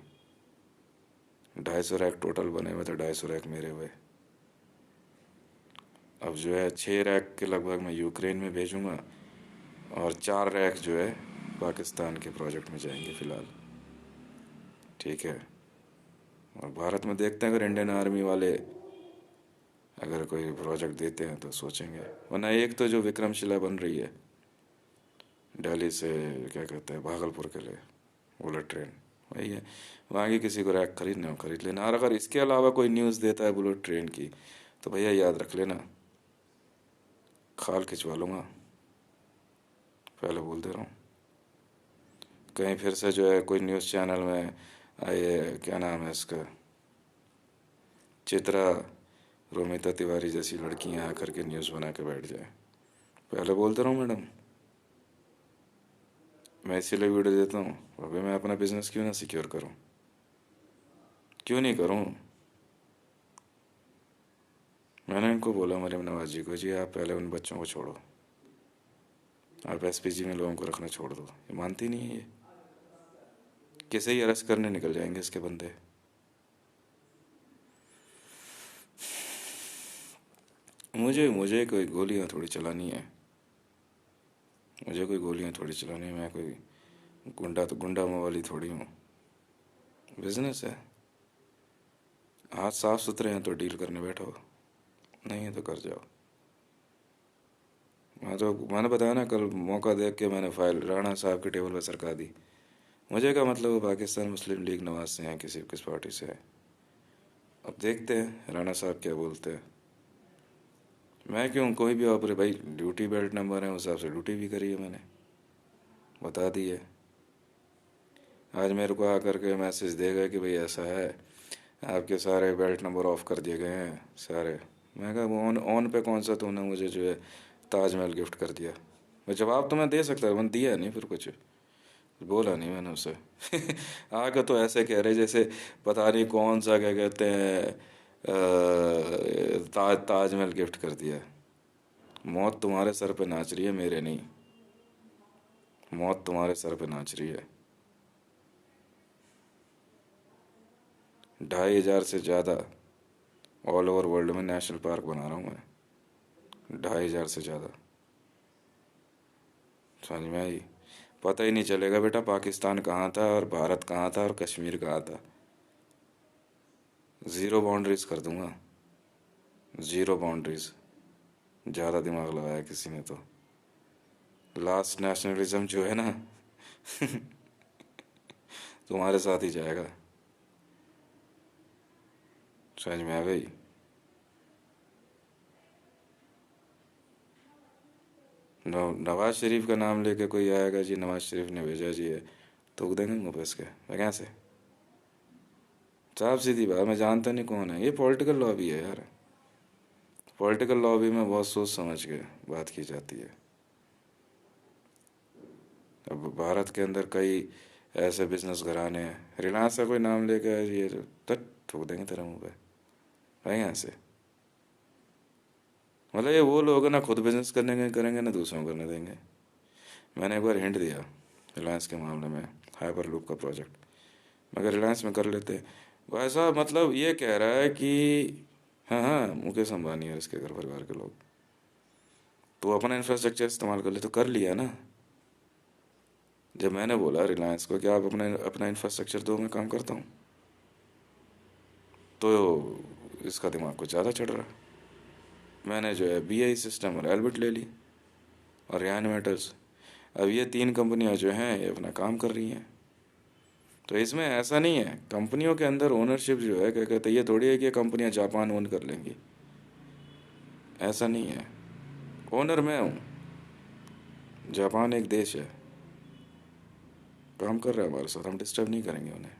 250 रैक टोटल बने हुए थे, 250 रैक मेरे हुए। अब जो है 6 रैक के लगभग मैं यूक्रेन में भेजूंगा, और 4 रैक जो है पाकिस्तान के प्रोजेक्ट में जाएंगे फ़िलहाल। ठीक है। और भारत में देखते हैं, अगर इंडियन आर्मी वाले अगर कोई प्रोजेक्ट देते हैं तो सोचेंगे, वरना एक तो जो विक्रमशिला बन रही है दिल्ली से क्या कहते हैं भागलपुर के लिए, बुलेट ट्रेन, वही है। वहाँ की किसी को रैक खरीदना हो खरीद लेना। और अगर इसके अलावा कोई न्यूज़ देता है बुलेट ट्रेन की तो भैया याद रख लेना, खाल खिंचवा लूँगा, पहले बोल दे रहा हूँ। कहीं फिर से जो है कोई न्यूज़ चैनल में ये क्या नाम है इसका, चित्रा रोमिता तिवारी जैसी लड़कियां आकर के न्यूज़ बना के बैठ जाए, पहले बोलते रहा हूँ मैडम। मैं इसीलिए वीडियो देता हूँ, अभी मैं अपना बिजनेस क्यों ना सिक्योर करूँ, क्यों नहीं करूँ? मैंने इनको बोला मरियम नवाज जी को, जी आप पहले उन बच्चों को छोड़ो, आप एसपीजी में लोगों को रखना छोड़ दो। ये मानती नहीं है, ये किसे ही अरेस्ट करने निकल जाएंगे इसके बंदे। मुझे मुझे कोई गोलियाँ थोड़ी चलानी है, मुझे कोई गोलियाँ थोड़ी चलानी है, मैं कोई गुंडा मवाली थोड़ी हूँ। बिजनेस है, हाथ साफ सुथरे हैं तो डील करने बैठो, नहीं है तो कर जाओ। मैंने बताया ना, कल मौका देख के मैंने फाइल राणा साहब के टेबल पर सरका दी। मुझे क्या मतलब वो पाकिस्तान मुस्लिम लीग नवाज से हैं, किस पार्टी से है। अब देखते हैं राणा साहब क्या बोलते हैं। मैं क्यों, कोई भी ऑपरे भाई, ड्यूटी बेल्ट नंबर है उस हिसाब से ड्यूटी भी करी है मैंने, बता दी है। आज मेरे को आकर के मैसेज देगा कि भाई ऐसा है, आपके सारे बेल्ट नंबर ऑफ कर दिए गए हैं सारे। मैं कहा वो ऑन ऑन पे कौन सा तूने मुझे जो है ताजमहल गिफ्ट कर दिया। मैं जवाब तो मैं दे सकता था, मैंने दिया नहीं, फिर कुछ बोला नहीं मैंने उससे। आके तो ऐसे कह रहे जैसे पता नहीं कौन सा क्या कहते हैं ताजमहल गिफ्ट कर दिया। मौत तुम्हारे सर पे नाच रही है, मेरे नहीं। मौत तुम्हारे सर पे नाच रही है। 2,500 से ज़्यादा ऑल ओवर वर्ल्ड में नेशनल पार्क बना रहा हूँ मैं। 2,500 से ज़्यादा। समझ में आई? पता ही नहीं चलेगा बेटा पाकिस्तान कहाँ था और भारत कहाँ था और कश्मीर कहाँ था। ज़ीरो बाउंड्रीज कर दूंगा, ज़ीरो बाउंड्रीज। ज़्यादा दिमाग लगाया किसी ने तो। लास्ट नेशनलिज्म जो है ना तुम्हारे साथ ही जाएगा। समझ में आ गई? नवाज शरीफ का नाम लेके कोई आएगा जी, नवाज शरीफ ने भेजा जी है, थूक देंगे मुँह पे उसके। मैं कैसे? साफ सीधी बात, मैं जानता नहीं कौन है ये। पॉलिटिकल लॉबी है यार। पॉलिटिकल लॉबी में बहुत सोच समझ के बात की जाती है। अब भारत के अंदर कई ऐसे बिजनेस घराने हैं, रिलायंस का कोई नाम लेके ये तट ठोक देंगे तेरे मुंह पे भाई यहाँ से। मतलब ये वो लोग ना खुद बिजनेस करने के करेंगे ना दूसरों को करने देंगे। मैंने एक बार हिंट दिया रिलायंस के मामले में, हाइपर लूप का प्रोजेक्ट। मगर रिलायंस में कर लेते। भाई साहब मतलब ये कह रहा है कि हाँ हाँ मुकेश अंबानी और इसके घर परिवार के लोग, तो अपना इंफ्रास्ट्रक्चर इस्तेमाल कर ले, तो कर लिया ना। जब मैंने बोला रिलायंस को कि आप अपना अपना इंफ्रास्ट्रक्चर दो, मैं काम करता हूँ, तो इसका दिमाग कुछ ज़्यादा चढ़ रहा। मैंने जो है BAE सिस्टम और एल्बिट ले ली और रियान मेटल्स। अब ये 3 कंपनियां जो हैं ये अपना काम कर रही हैं। तो इसमें ऐसा नहीं है, कंपनियों के अंदर ओनरशिप जो है क्या कहते हैं, ये थोड़ी है कि कंपनियां जापान ओन कर लेंगी। ऐसा नहीं है। ओनर मैं हूँ। जापान एक देश है, काम कर रहा है हमारे साथ, हम डिस्टर्ब नहीं करेंगे उन्हें।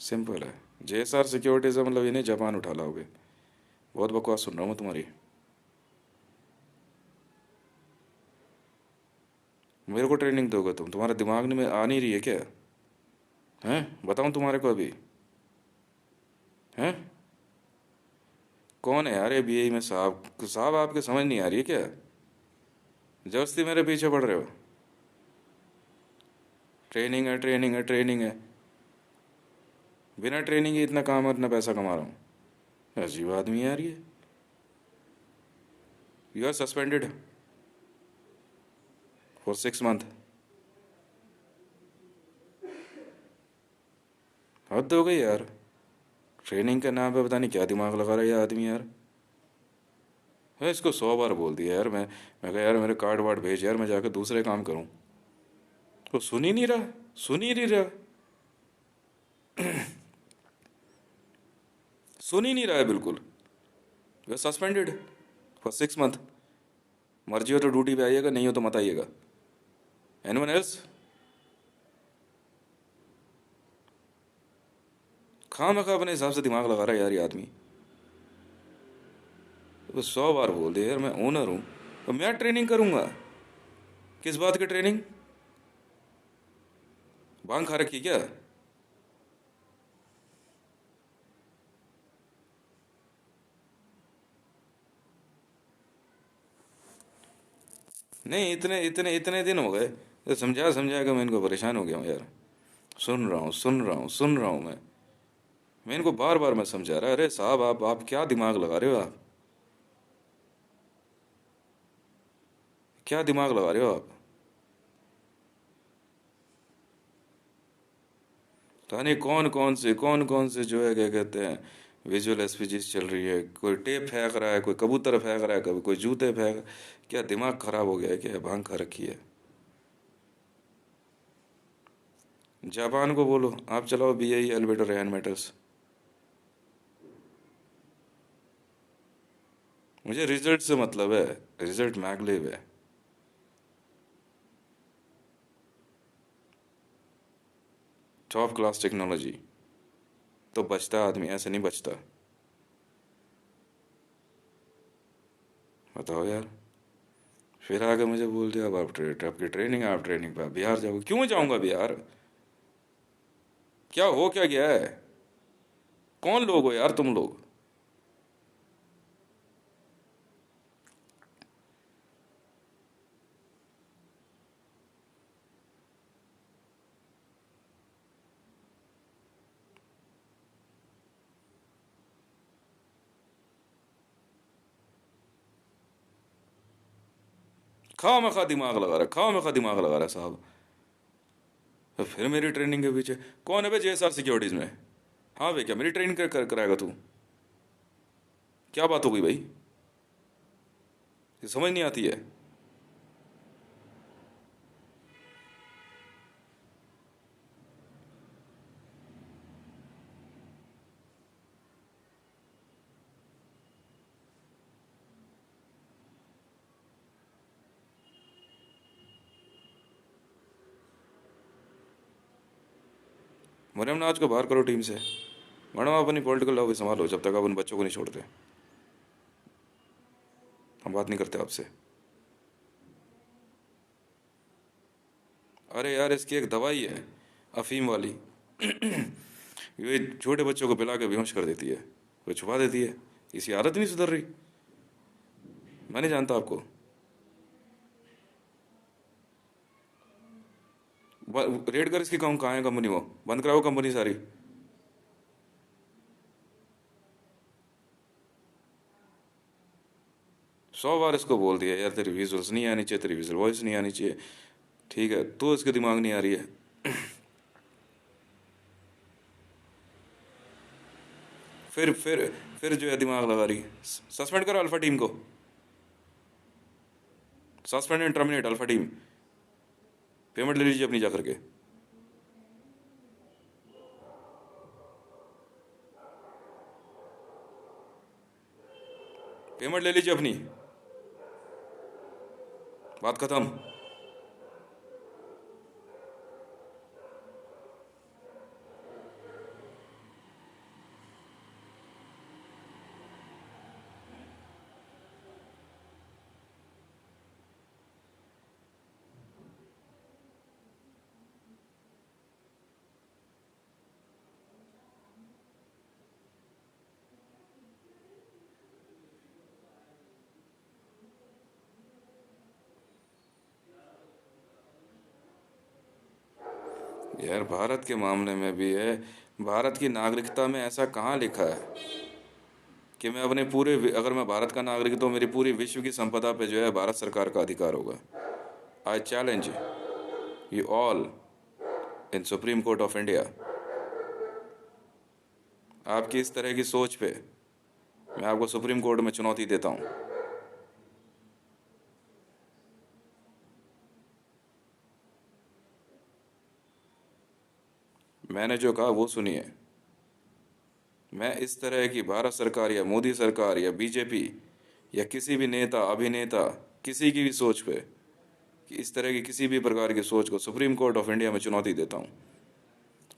सिंपल है। JSR सिक्योरिटी से मतलब ये नहीं जापान उठा लाओगे। बहुत बकवास सुन रहा हूँ मैं तुम्हारी। मेरे को ट्रेनिंग दोगे तुम? तुम्हारे दिमाग में आ नहीं रही है क्या? हैं बताऊँ तुम्हारे को अभी? हैं? कौन है यार ये BAE में साहब? साहब आपके समझ नहीं आ रही है क्या? जबरदस्ती मेरे पीछे पड़ रहे हो। ट्रेनिंग है ट्रेनिंग है ट्रेनिंग है। बिना ट्रेनिंग के इतना काम और इतना पैसा कमा रहा हूँ। अजीब आदमी है यार ये। You are suspended for 6 month. हद हो गई यार। ट्रेनिंग के नाम पे पता नहीं क्या दिमाग लगा रहा है ये आदमी यार। है इसको 100 बार बोल दिया यार मैं कहा यार मेरे कार्ड वार्ड भेज यार, मैं जाकर दूसरे काम करूँ। वो सुन ही नहीं रहा, सुन ही नहीं रहा, सुन ही नहीं रहा है बिल्कुल। वे सस्पेंडेड फॉर 6 मंथ। मर्जी हो तो ड्यूटी पे आइएगा, नहीं हो तो मत आइएगा। Anyone else? खामखा अपने हिसाब से दिमाग लगा रहा है यार ये आदमी। वो 100 बार बोल दिया यार मैं ओनर हूँ, तो मैं ट्रेनिंग करूँगा। किस बात की ट्रेनिंग? भांग खा रखी क्या? नहीं, इतने इतने इतने दिन हो गए तो समझा समझा के मैं इनको परेशान हो गया हूँ यार। सुन रहा हूँ सुन रहा हूँ सुन रहा हूँ मैं इनको बार बार मैं समझा रहा, अरे साहब आप क्या दिमाग लगा रहे हो आप? क्या दिमाग लगा रहे हो आप? पता नहीं कौन कौन से जो है क्या कहते हैं विजुअल SPGs चल रही है। कोई टेप फेंक रहा है, कोई कबूतर फेंक रहा है, कभी कोई जूते फेंक। क्या दिमाग खराब हो गया है क्या? भांग खा रखी है। जापान को बोलो आप चलाओ BAE एलिवेटर रैन मेटल्स। मुझे रिजल्ट से मतलब है, रिजल्ट मैगलेव है। टॉप क्लास टेक्नोलॉजी तो बचता है आदमी, ऐसे नहीं बचता। बताओ यार। फिर आगे मुझे बोल दिया अब आप आपकी ट्रेनिंग है, आप ट्रेनिंग पे आप बिहार जाओगे। क्यों जाऊंगा बिहार? क्या हो क्या गया है? कौन लोग हो यार तुम लोग? खाओ मैं खा दिमाग लगा रहा, खाओ मैं खा दिमाग लगा रहा साहब। तो फिर मेरी ट्रेनिंग के पीछे कौन है भाई? JSR सिक्योरिटीज में। हाँ भाई, क्या मेरी ट्रेनिंग कराएगा तू? क्या बात हो गई भाई? ये समझ नहीं आती है। मरियम नवाज को बाहर करो टीम से। मैडम आप अपनी पॉलिटिकल लॉबी संभालो जब तक आप उन बच्चों को नहीं छोड़ते। हम बात नहीं करते आपसे। अरे यार, इसकी एक दवाई है, अफीम वाली। ये छोटे बच्चों को पिला के बेहोश कर देती है, वो छुपा देती है। इसकी आदत नहीं सुधर रही। मैं नहीं जानता आपको। रेड कर इसकी, कहाँ है कंपनी? वो बंद कराओ कंपनी सारी। 100 बार इसको बोल दिया यार, तेरी विजुअल्स नहीं आनी चाहिए, तेरी विजुअल वॉइस नहीं आनी चाहिए। ठीक है, तो इसके दिमाग नहीं आ रही है। फिर जो है दिमाग लगा रही। सस्पेंड करो अल्फा टीम को। Suspend and terminate alpha team. Payment ले लीजिए अपनी जा करके। पेमेंट ले लीजिए अपनी। बात खत्म। यार भारत के मामले में भी है। भारत की नागरिकता में ऐसा कहाँ लिखा है कि मैं अपने अगर मैं भारत का नागरिक तो मेरी पूरी विश्व की संपदा पे जो है भारत सरकार का अधिकार होगा। I challenge you all in supreme court of India. आपकी इस तरह की सोच पे मैं आपको सुप्रीम कोर्ट में चुनौती देता हूँ। मैंने जो कहा वो सुनिए। मैं इस तरह की भारत सरकार या मोदी सरकार या बीजेपी या किसी भी नेता अभिनेता किसी की भी सोच पे, कि इस तरह की किसी भी प्रकार की सोच को सुप्रीम कोर्ट ऑफ इंडिया में चुनौती देता हूँ।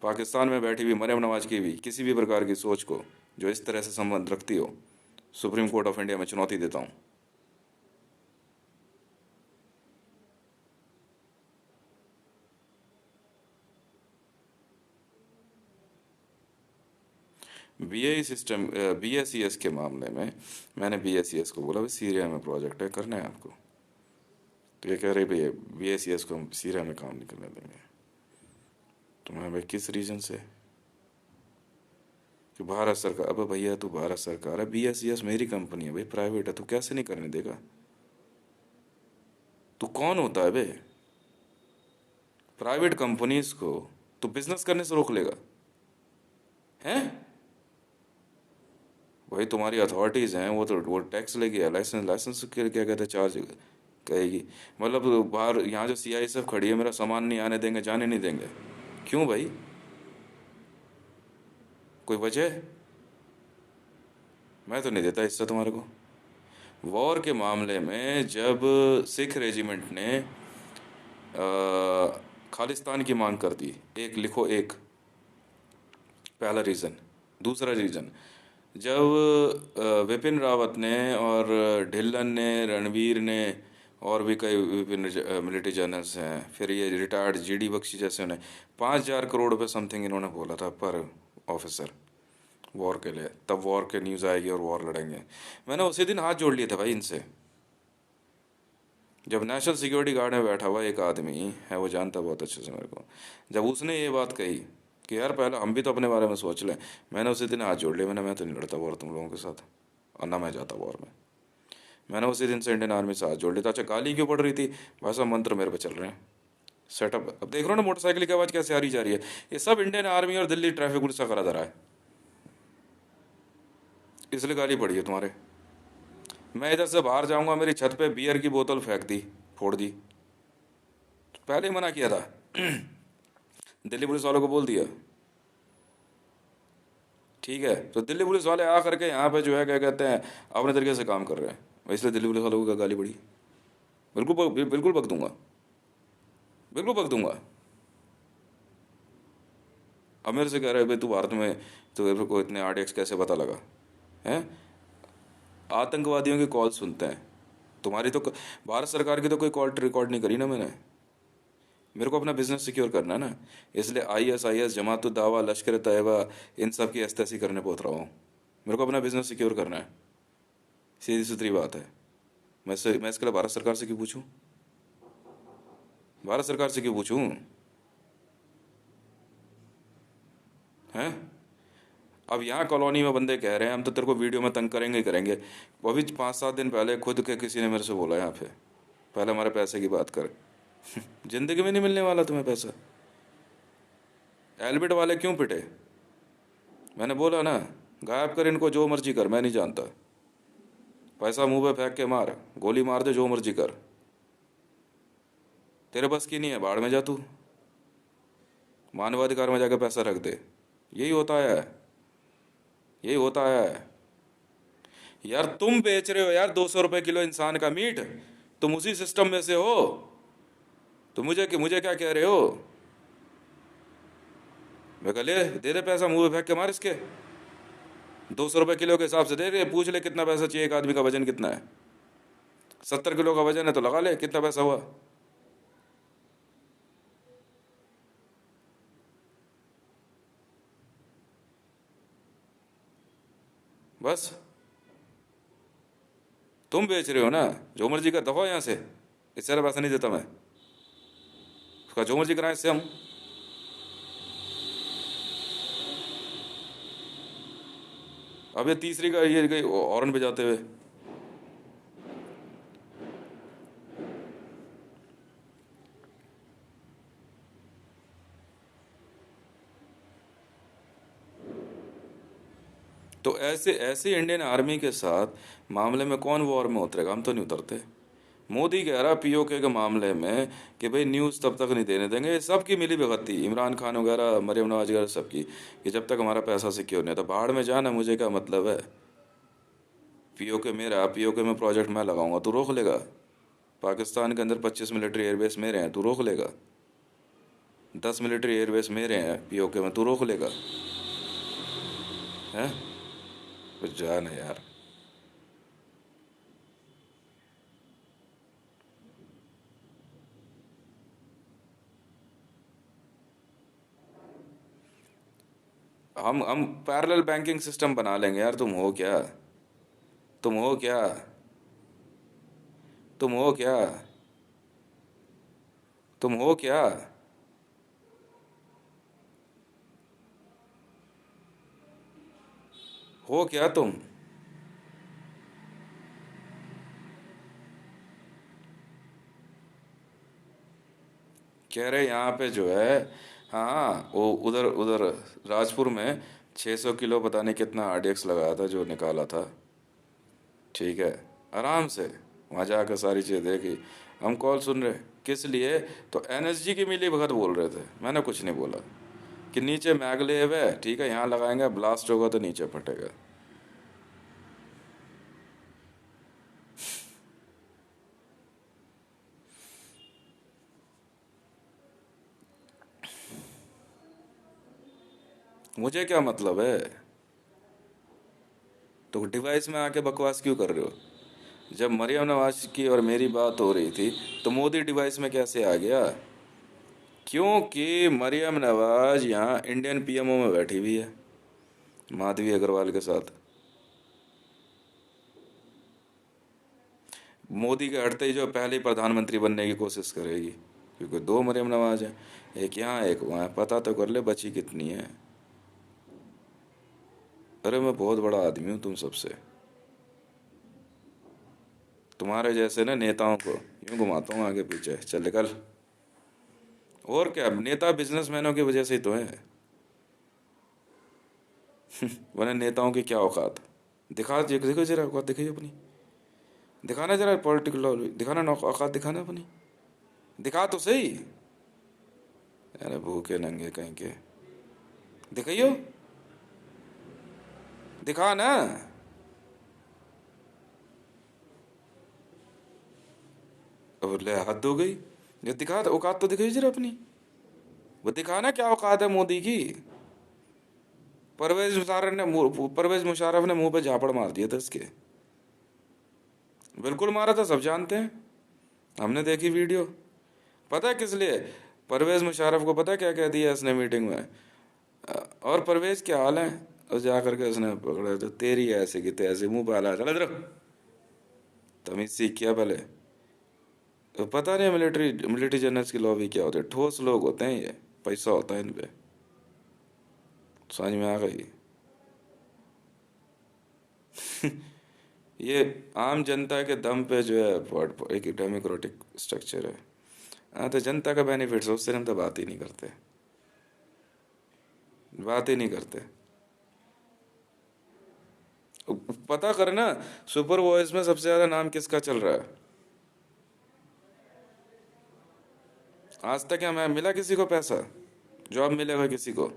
पाकिस्तान में बैठी हुई मरियम नवाज की भी किसी भी प्रकार की सोच को जो इस तरह से संबंध रखती हो, सुप्रीम कोर्ट ऑफ इंडिया में चुनौती देता हूँ। BSES के मामले में मैंने BSES को बोला भाई सीरिया में प्रोजेक्ट है, करना है आपको। तो ये कह रहे भैया BSES को हम सीरिया में काम नहीं करने देंगे। तो मैं भाई किस रीजन से? कि भारत सरकार। अब भैया तू भारत सरकार है, BSES मेरी कंपनी है भाई, प्राइवेट है, तू कैसे नहीं करने देगा? तू कौन होता है बे? प्राइवेट कंपनीज को तू बिजनेस करने से रोक लेगा? हैं? वही तुम्हारी अथॉरिटीज़ हैं, वो टैक्स लेगी, लाइसेंस लाइसेंस के क्या कहते हैं, चार्ज कहेगी। मतलब बाहर यहाँ जो CISF खड़ी है, मेरा सामान नहीं आने देंगे, जाने नहीं देंगे। क्यों भाई? कोई वजह है? मैं तो नहीं देता हिस्सा तुम्हारे को। वॉर के मामले में जब सिख रेजिमेंट ने खालिस्तान की मांग कर दी, एक लिखो एक, पहला रीज़न। दूसरा रीज़न, जब विपिन रावत ने और ढिल्लन ने, रणवीर ने और भी कई विभिन्न मिलिट्री जनरल्स हैं, फिर ये रिटायर्ड जीडी बख्शी जैसे ने 5,000 करोड़ रुपये समथिंग इन्होंने बोला था पर ऑफिसर वॉर के लिए, तब वॉर के न्यूज़ आएगी और वॉर लड़ेंगे। मैंने उसी दिन हाथ जोड़ लिए थे भाई इनसे। जब नेशनल सिक्योरिटी गार्ड में बैठा हुआ एक आदमी है, वो जानता बहुत अच्छे से मेरे को, जब उसने ये बात कही कि यार पहले हम भी तो अपने बारे में सोच लें, मैंने उसी दिन हाथ जोड़ लिया। मैं तो नहीं लड़ता वॉर तुम लोगों के साथ, और ना मैं जाता वॉर में। मैंने उसी दिन से इंडियन आर्मी से हाथ जोड़ लिया था। अच्छा गाली क्यों पड़ रही थी भाई साहब, मंत्र मेरे पे चल रहे हैं। सेटअप अब देख रहे हो ना, मोटरसाइकिल की आवाज़ कैसे आ रही जा रही है। ये सब इंडियन आर्मी और दिल्ली ट्रैफिक पुलिस का करा जा रहा है, इसलिए गाली पड़ी है तुम्हारे। मैं इधर से बाहर जाऊंगा, मेरी छत पे बियर की बोतल फेंक दी, फोड़ दी, पहले ही मना किया था। दिल्ली पुलिस वालों को बोल दिया, ठीक है। तो दिल्ली पुलिस वाले आ करके यहाँ पे जो है क्या कहते हैं अपने तरीके से काम कर रहे हैं, इसलिए दिल्ली पुलिस वालों को गाली पड़ी। बिल्कुल बक दूंगा, बिल्कुल बक दूंगा। अब मेरे से कह रहे हैं भाई तू भारत में, तो मेरे को इतने आरडीएक्स कैसे पता लगा है। आतंकवादियों की कॉल सुनते हैं तुम्हारी, तो भारत सरकार की तो कोई कॉल रिकॉर्ड नहीं करी ना मैंने। मेरे को अपना बिजनेस सिक्योर करना है ना, इसलिए ISIS, जमात उद दावा, लश्कर तैयबा, इन सब की एस्तेसी करने पहुँच रहा हूँ। मेरे को अपना बिजनेस सिक्योर करना है, सीधी सुथरी बात है। मैं इसके लिए भारत सरकार से क्यों पूछूं, भारत सरकार से क्यों पूछूं, हैं। अब यहाँ कॉलोनी में बंदे कह रहे हैं हम तो तेरे को वीडियो में तंग करेंगे ही करेंगे। वो भी 5-7 दिन पहले खुद के किसी ने मेरे से बोला यहाँ पे, पहले हमारे पैसे की बात कर। जिंदगी में नहीं मिलने वाला तुम्हें पैसा। एल्बिट वाले क्यों पिटे, मैंने बोला ना, गायब कर इनको, जो मर्जी कर, मैं नहीं जानता। पैसा मुंह पे फेंक के मार, गोली मार दे, जो मर्जी कर, तेरे बस की नहीं है, बाढ़ में जा तू, मानवाधिकार में जाकर पैसा रख दे। यही होता है, यही होता है। यार तुम बेच रहे हो यार 200 रुपए किलो इंसान का मीट, तुम उसी सिस्टम में से हो। तो मुझे क्या कह रहे हो। मैं कह ले दे दे पैसा, मुंह पे फेंक के मार इसके। 200 रुपए किलो के हिसाब से दे दे, पूछ ले कितना पैसा चाहिए, एक आदमी का वजन कितना है। 70 किलो का वजन है तो लगा ले कितना पैसा हुआ। बस तुम बेच रहे हो ना, जो मर्जी का दफा यहाँ से, इससे ज़्यादा पैसा नहीं देता मैं। उसका जो मर्जी कराएं इससे हम। अब ये तीसरी का ये गई हॉर्न बजाते हुए। तो ऐसे ऐसे इंडियन आर्मी के साथ मामले में कौन वॉर में उतरेगा, हम तो नहीं उतरते। मोदी कह रहा POK के मामले में कि भाई न्यूज़ तब तक नहीं देने देंगे, सबकी मिली भगत थी, इमरान खान वगैरह, मरियम नवाज वगैरह सबकी, कि जब तक हमारा पैसा सिक्योर नहीं, तो बाहर में जाना, मुझे क्या मतलब है। POK मेरा, POK में प्रोजेक्ट मैं लगाऊंगा, तू रोक लेगा। पाकिस्तान के अंदर 25 मिलिट्री एयरबेस मेरे हैं, तू रोक लेगा। 10 मिलिट्री एयरबेस मेरे हैं POK में, तू रोक लेगा, हैं। कुछ जान है यार। हम पैरेलल बैंकिंग सिस्टम बना लेंगे यार। तुम हो क्या, तुम हो क्या, तुम हो क्या, तुम हो क्या। हो क्या तुम। कह रहे यहाँ पे जो है, हाँ वो उधर उधर राजपुर में 600 किलो पता नहीं कितना RDX लगाया था, जो निकाला था, ठीक है, आराम से वहाँ जाकर सारी चीज़ें देखी। हम कॉल सुन रहे, किस लिए, तो NSG की मिली भगत बोल रहे थे। मैंने कुछ नहीं बोला कि नीचे मैगलेव है, ठीक है, यहाँ लगाएंगे, ब्लास्ट होगा तो नीचे फटेगा। मुझे क्या मतलब है? तो डिवाइस में आके बकवास क्यों कर रहे हो? जब मरियम नवाज की और मेरी बात हो रही थी तो मोदी डिवाइस में कैसे आ गया? क्योंकि मरियम नवाज यहाँ इंडियन पीएमओ में बैठी हुई है माधवी अग्रवाल के साथ। मोदी के हटते ही जो पहले ही प्रधानमंत्री बनने की कोशिश करेगी, क्योंकि दो मरियम नवाज हैं, एक यहाँ एक वहाँ। पता तो कर ले बची कितनी है। अरे मैं बहुत बड़ा आदमी हूँ तुम सबसे। तुम्हारे जैसे ना नेताओं को यूं घुमाता हूँ आगे पीछे, चल निकल। और क्या, नेता बिजनेसमैनों की वजह से ही तो है, वरना नेताओं की क्या औकात। देखो जरा औकात दिखाइए अपनी। दिखाना जरा पॉलिटिकल, दिखाना ना औकात, दिखाना अपनी। दिखा तो सही। अरे भूखे नंगे कहीं के, दिखाइयो, दिखा ना। अब ले हद हो गई। ये दिखा तो औकात तो दिखाइए जरा अपनी। वो दिखाना क्या औकात है मोदी की। परवेज मुशर्रफ ने मुंह पे झापड़ मार दिया था इसके। बिल्कुल मारा था, सब जानते हैं, हमने देखी वीडियो। पता है किस लिए? परवेज मुशर्रफ को पता है क्या कह दिया इसने मीटिंग में? और परवेज क्या हाल है? और जा करके उसने पकड़ा तो तेरी ऐसे की तैसे मुंह पे हाला, चल इधर। तमीज सीख किया पहले। तो पता नहीं मिलिट्री मिलिट्री जनरल्स की लॉबी क्या होती है, ठोस लोग होते हैं ये, पैसा होता है इन पे। समझ में आ गई? ये आम जनता के दम पे जो है एक डेमोक्रेटिक स्ट्रक्चर है। हाँ, तो जनता का बेनिफिट सोचते हम तो बात ही नहीं करते, बात ही नहीं करते। पता करना, सुपर वॉइस में सबसे ज्यादा नाम किसका चल रहा है? आज तक क्या मैं मिला किसी को पैसा? जॉब मिलेगा किसी को?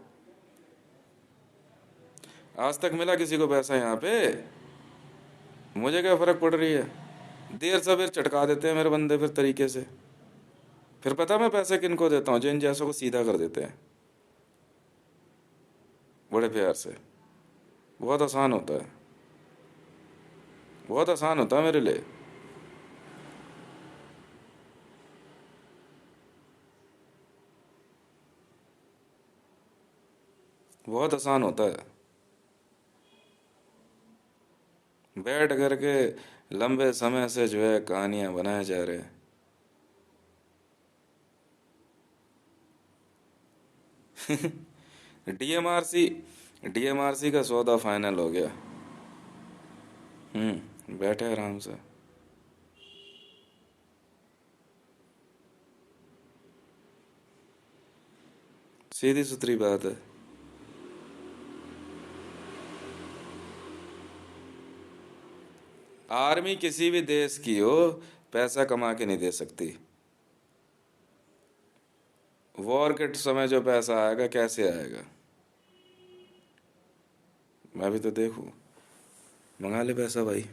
आज तक मिला किसी को पैसा यहाँ पे? मुझे क्या फर्क पड़ रही है? देर सवेर चटका देते हैं मेरे बंदे फिर तरीके से। फिर पता मैं पैसे किनको देता हूँ? जिन जैसों को सीधा कर देते हैं बड़े प्यार से। बहुत आसान होता है, बहुत आसान होता है मेरे लिए। बहुत आसान होता है। बैठ करके लंबे समय से जो है कहानियां बनाए जा रहे हैं। डीएमआरसी का सौदा फाइनल हो गया। बैठे आराम से। सीधी सुथरी बात है। आर्मी किसी भी देश की हो, पैसा कमा के नहीं दे सकती। वॉर के समय जो पैसा आएगा कैसे आएगा? मैं भी तो देखूं। मंगा ले पैसा भाई,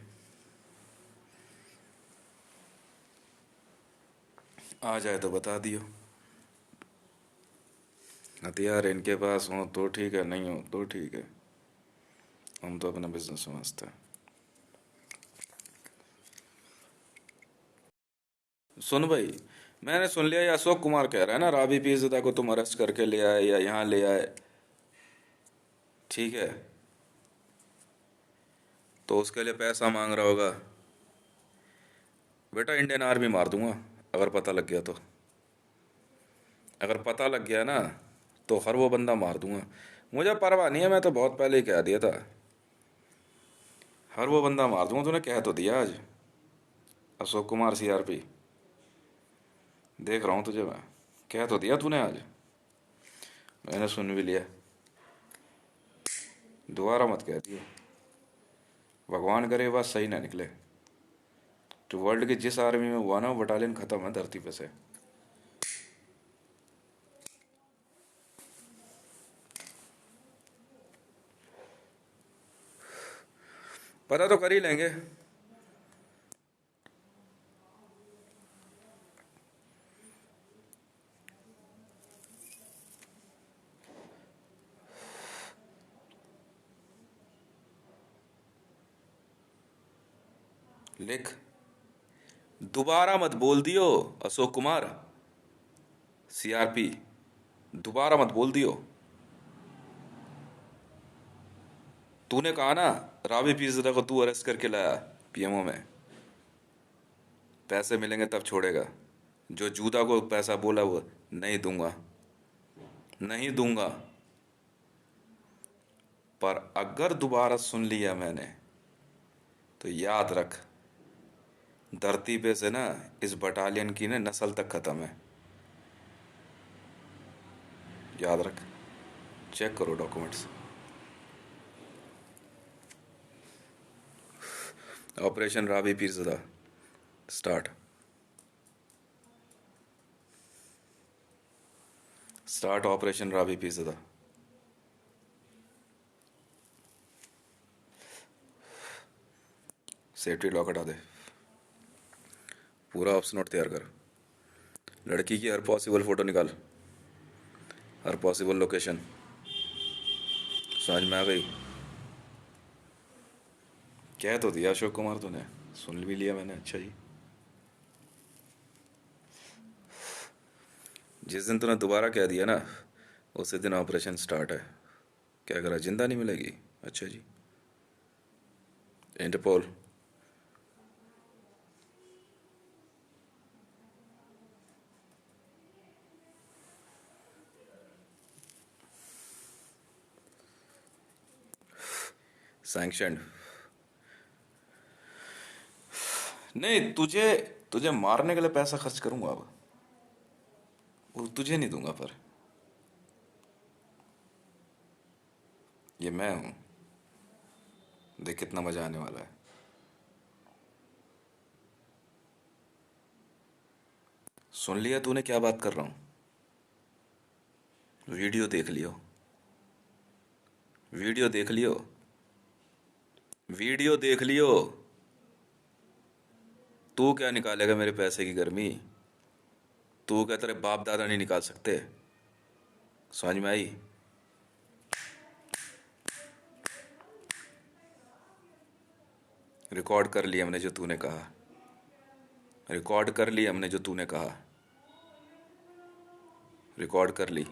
आ जाए तो बता दियो। हथियार इनके पास हो तो ठीक है, नहीं हो तो ठीक है, हम तो अपना बिजनेस समझते हैं। सुन भाई, मैंने सुन लिया ये अशोक कुमार कह रहा है ना राबी पीरज़ादा को तुम अरेस्ट करके ले आए या यहाँ ले आए। ठीक है, तो उसके लिए पैसा मांग रहा होगा। बेटा इंडियन आर्मी मार दूंगा अगर पता लग गया तो। अगर पता लग गया ना तो हर वो बंदा मार दूंगा। मुझे परवाह नहीं है, मैं तो बहुत पहले ही कह दिया था। हर वो बंदा मार दूंगा, तूने कह तो दिया आज। अशोक कुमार सीआरपी, देख रहा हूँ तुझे मैं। कह तो दिया तूने आज, मैंने सुन भी लिया। दोबारा मत कह दियो, भगवान करे ये बात सही ना निकले। तो वर्ल्ड के जिस आर्मी में हुआ ना वो बटालियन खत्म है धरती पे से। पता तो कर ही लेंगे। लिख। दोबारा मत बोल दियो। अशोक कुमार, सीआरपी। दोबारा मत बोल दियो। तूने कहा ना, रावी पीज़ा को तू अरेस्ट करके लाया पीएमओ में। पैसे मिलेंगे तब छोड़ेगा। जो जूदा को पैसा बोला वो नहीं दूंगा, नहीं दूंगा। पर अगर दोबारा सुन लिया मैंने तो याद रख, धरती पे से ना इस बटालियन की ना नस्ल तक खत्म है। याद रख। चेक करो documents. Operation Ravi Pirzada start. Start operation Ravi Pirzada. Safety lock हटा दे। पूरा ऑप्स नोट तैयार कर। लड़की की हर पॉसिबल फोटो निकाल, हर पॉसिबल लोकेशन। समझ में आ गई? कह तो दिया अशोक कुमार तूने, सुन भी लिया मैंने। अच्छा जी। जिस दिन तूने दोबारा कह दिया ना, उसी दिन ऑपरेशन स्टार्ट है। क्या करा, जिंदा नहीं मिलेगी? अच्छा जी। इंटरपोल। सैंक्शनड। नहीं, तुझे तुझे मारने के लिए पैसा खर्च करूंगा अब, वो तुझे नहीं दूंगा। पर ये मैं हूं, देख कितना मजा आने वाला है। सुन लिया तूने क्या बात कर रहा हूं? वीडियो देख लियो, वीडियो देख लियो, वीडियो देख लियो। तू क्या निकालेगा मेरे पैसे की गर्मी? तू क्या तेरे बाप दादा नहीं निकाल सकते? समझ में आई? रिकॉर्ड कर लिया हमने जो तूने कहा, रिकॉर्ड कर लिया हमने जो तूने कहा, रिकॉर्ड कर ली।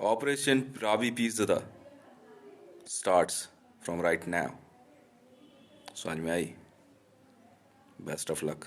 Operation Ravi pizza starts from right now. समझ में आई? Best of luck.